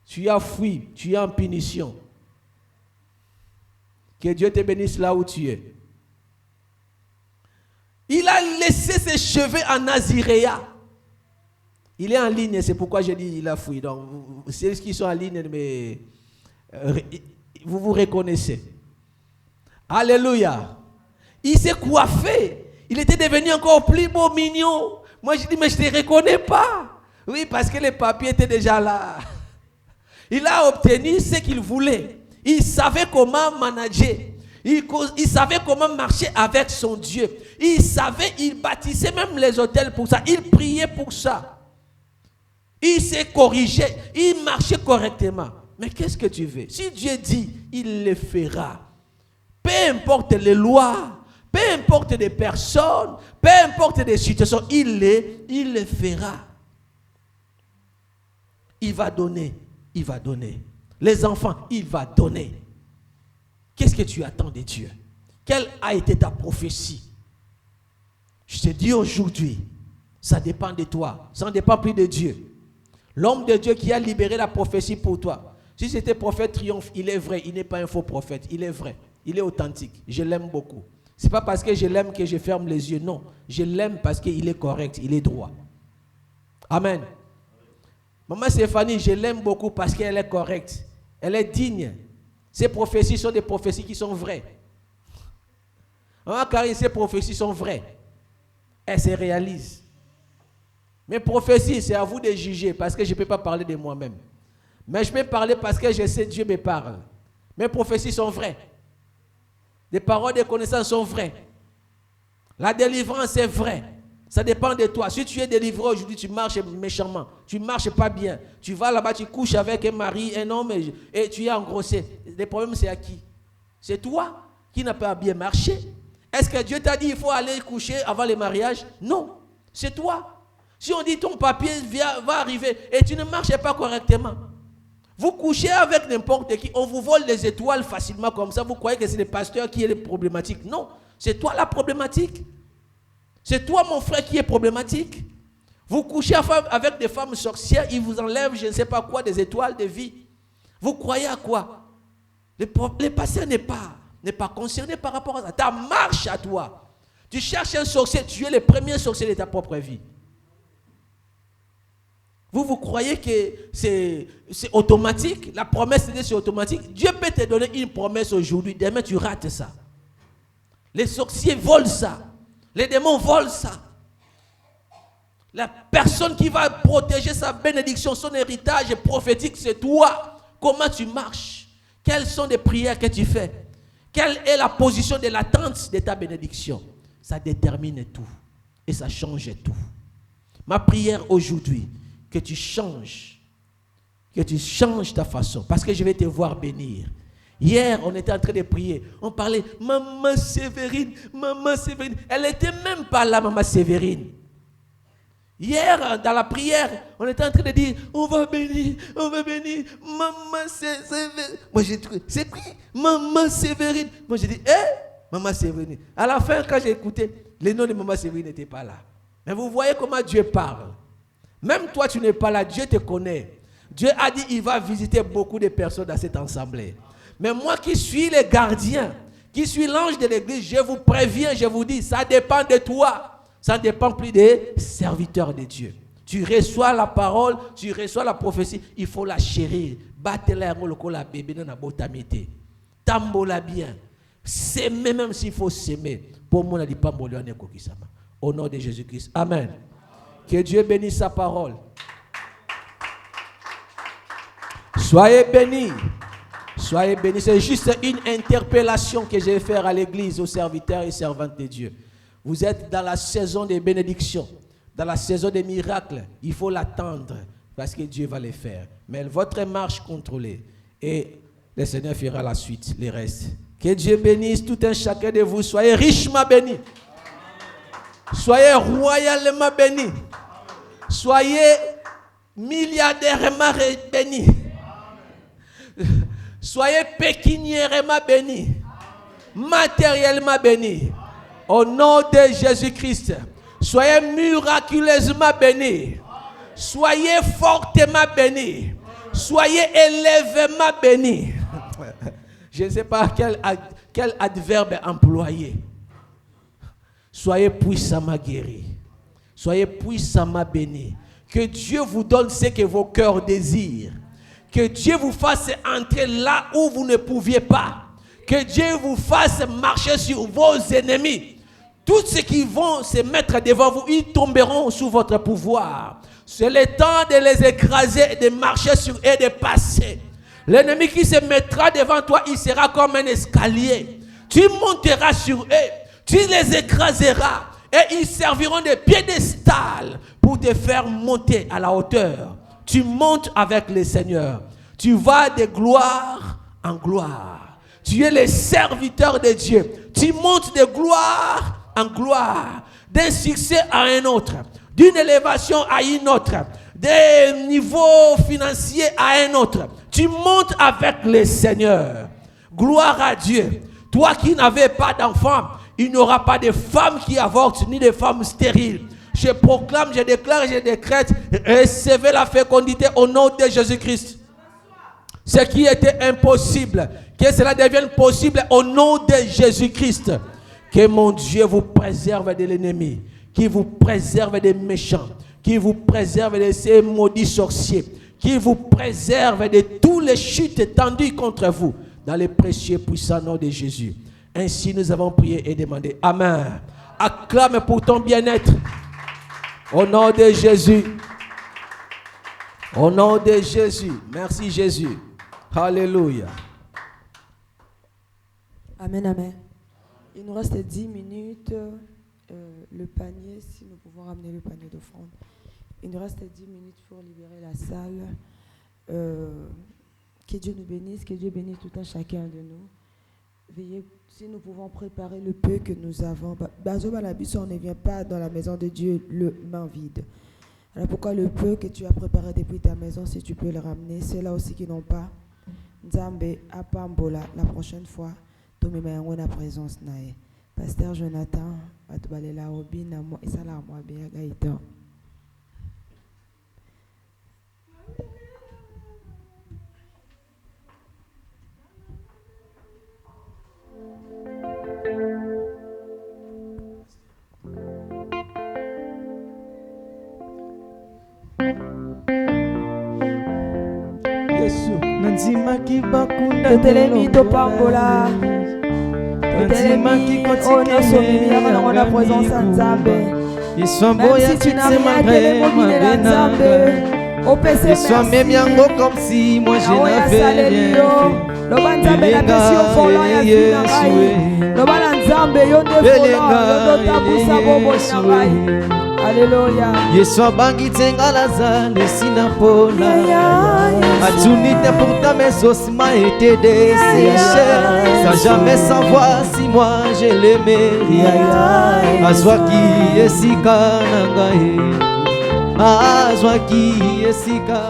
Tu as fui. Tu es en punition. Que Dieu te bénisse là où tu es. Il a laissé ses cheveux en Naziréa. Il est en ligne, c'est pourquoi je dis il a fui. Donc, ceux qui sont en ligne, mais vous vous reconnaissez. Alléluia. Il s'est coiffé. Il était devenu encore plus beau, mignon. Moi, je dis, mais je ne te reconnais pas. Oui, parce que les papiers étaient déjà là. Il a obtenu ce qu'il voulait. Il savait comment manager. Il savait comment marcher avec son Dieu. Il bâtissait même les hôtels pour ça. Il priait pour ça. Il s'est corrigé. Il marchait correctement. Mais qu'est-ce que tu veux? Si Dieu dit, il le fera. Peu importe les lois, peu importe les personnes, peu importe les situations, il le fera. Il va donner. Il va donner. Les enfants, il va donner. Qu'est-ce que tu attends de Dieu? Quelle a été ta prophétie? Je te dis aujourd'hui, ça dépend de toi. Ça ne dépend plus de Dieu. L'homme de Dieu qui a libéré la prophétie pour toi. Si c'était prophète Triomphe, il est vrai. Il n'est pas un faux prophète. Il est vrai. Il est authentique. Je l'aime beaucoup. Ce n'est pas parce que je l'aime que je ferme les yeux. Non. Je l'aime parce qu'il est correct. Il est droit. Amen. Maman Stéphanie, je l'aime beaucoup parce qu'elle est correcte. Elle est digne. Ces prophéties sont des prophéties qui sont vraies. Maman Karine, ces prophéties sont vraies. Elles se réalisent. Mes prophéties, c'est à vous de juger parce que je ne peux pas parler de moi-même. Mais je peux parler parce que je sais que Dieu me parle. Mes prophéties sont vraies. Les paroles de connaissance sont vraies. La délivrance est vraie. Ça dépend de toi. Si tu es délivré aujourd'hui, tu marches méchamment. Tu ne marches pas bien. Tu vas là-bas, tu couches avec un mari, un homme, et tu es engrossé. Le problème, c'est à qui? C'est toi qui n'as pas bien marché. Est-ce que Dieu t'a dit qu'il faut aller coucher avant le mariage? Non. C'est toi. Si on dit ton papier va arriver et tu ne marches pas correctement, vous couchez avec n'importe qui, on vous vole des étoiles facilement comme ça, vous croyez que c'est le pasteur qui est le problématique. Non, c'est toi la problématique. C'est toi mon frère qui est problématique. Vous couchez avec des femmes sorcières, ils vous enlèvent je ne sais pas quoi, des étoiles de vie. Vous croyez à quoi? Le pasteur n'est pas concerné par rapport à ça. Ta marche à toi. Tu cherches un sorcier, tu es le premier sorcier de ta propre vie. Vous croyez que c'est automatique? La promesse c'est automatique. Dieu peut te donner une promesse aujourd'hui. Demain tu rates ça. Les sorciers volent ça. Les démons volent ça. La personne qui va protéger sa bénédiction, son héritage prophétique, c'est toi. Comment tu marches? Quelles sont les prières que tu fais? Quelle est la position de l'attente de ta bénédiction? Ça détermine tout. Et ça change tout. Ma prière aujourd'hui, que tu changes ta façon, parce que je vais te voir bénir. Hier, on était en train de prier, on parlait, Maman Sévérine, elle n'était même pas là, Maman Sévérine. Hier, dans la prière, on était en train de dire, on va bénir, Maman Sévérine. Moi, j'ai dit, c'est qui? Maman Sévérine. Moi, j'ai dit, Maman Sévérine. À la fin, quand j'ai écouté, le nom de Maman Sévérine n'était pas là. Mais vous voyez comment Dieu parle. Même toi, tu n'es pas là, Dieu te connaît. Dieu a dit qu'il va visiter beaucoup de personnes dans cette assemblée. Mais moi qui suis le gardien, qui suis l'ange de l'église, je vous préviens, je vous dis, ça dépend de toi. Ça ne dépend plus des serviteurs de Dieu. Tu reçois la parole, tu reçois la prophétie, il faut la chérir. Battez-la, la bébé dans la botamité. Tambola bien. S'aimer même s'il faut s'aimer. Pour moi, on n'a pas au nom de Jésus-Christ. Amen. Que Dieu bénisse sa parole. Soyez bénis. Soyez bénis. C'est juste une interpellation que je vais faire à l'église, aux serviteurs et servantes de Dieu. Vous êtes dans la saison des bénédictions, dans la saison des miracles. Il faut l'attendre parce que Dieu va les faire. Mais votre marche contrôlée et le Seigneur fera la suite, les restes. Que Dieu bénisse tout un chacun de vous. Soyez richement bénis. Soyez royalement bénis. Soyez milliardairement bénis. Soyez pécuniairement bénis. Matériellement bénis. Au nom de Jésus-Christ. Soyez miraculeusement bénis. Soyez fortement bénis. Soyez élèvement bénis. Je ne sais pas quel adverbe employer. Soyez puissamment guéris. Soyez puissamment bénis. Que Dieu vous donne ce que vos cœurs désirent. Que Dieu vous fasse entrer là où vous ne pouviez pas. Que Dieu vous fasse marcher sur vos ennemis. Tous ceux qui vont se mettre devant vous, ils tomberont sous votre pouvoir. C'est le temps de les écraser et de marcher sur eux et de passer. L'ennemi qui se mettra devant toi, il sera comme un escalier. Tu monteras sur eux, tu les écraseras et ils serviront de piédestal pour te faire monter à la hauteur. Tu montes avec le Seigneur. Tu vas de gloire en gloire. Tu es le serviteur de Dieu. Tu montes de gloire en gloire, d'un succès à un autre, d'une élévation à une autre, d'un niveau financier à un autre. Tu montes avec le Seigneur. Gloire à Dieu. Toi qui n'avais pas d'enfant, il n'y aura pas de femmes qui avortent, ni de femmes stériles. Je proclame, je déclare, je décrète, recevez la fécondité au nom de Jésus-Christ. Ce qui était impossible, que cela devienne possible au nom de Jésus-Christ. Que mon Dieu vous préserve de l'ennemi, qui vous préserve des méchants, qui vous préserve de ces maudits sorciers, qui vous préserve de tous les chutes tendues contre vous, dans le précieux puissant nom de Jésus. Ainsi nous avons prié et demandé. Amen. Acclame pour ton bien-être. Au nom de Jésus. Au nom de Jésus. Merci Jésus. Alléluia. Amen, amen. Il nous reste 10 minutes le panier, si nous pouvons ramener le panier d'offrande. Il nous reste 10 minutes pour libérer la salle. Que Dieu nous bénisse, que Dieu bénisse tout un chacun de nous. Veillez, si nous pouvons préparer le peu que nous avons. On ne vient pas dans la maison de Dieu le main vide. Alors pourquoi le peu que tu as préparé depuis ta maison, si tu peux le ramener, ceux-là aussi qui n'ont pas. Nzambe apambola la prochaine fois, tu me mets en présence nae. Pasteur Jonathan, atubalela obi na mo isala mo bien gaito. Nanzimaki bakunda Totelemi topambola. Totelemi on a présence à Nzambe. Même si tu n'as rien, télémobile Nzambe. Au PC merci. Sois même yango comme si moi je n'avais rien fait. Loba Nzambe na pesi yo volant ya vie na ngai. Loba na Nzambe yo nde volant. Yo tabusa bobo na ngai. Alléluia. Yeswa bangi tenga lazale sina pona. Adjunite pourtant mes os m'a été desséché. Sans jamais savoir si moi je l'aimais. Azwa ki esika nangae. Azwa ki esika.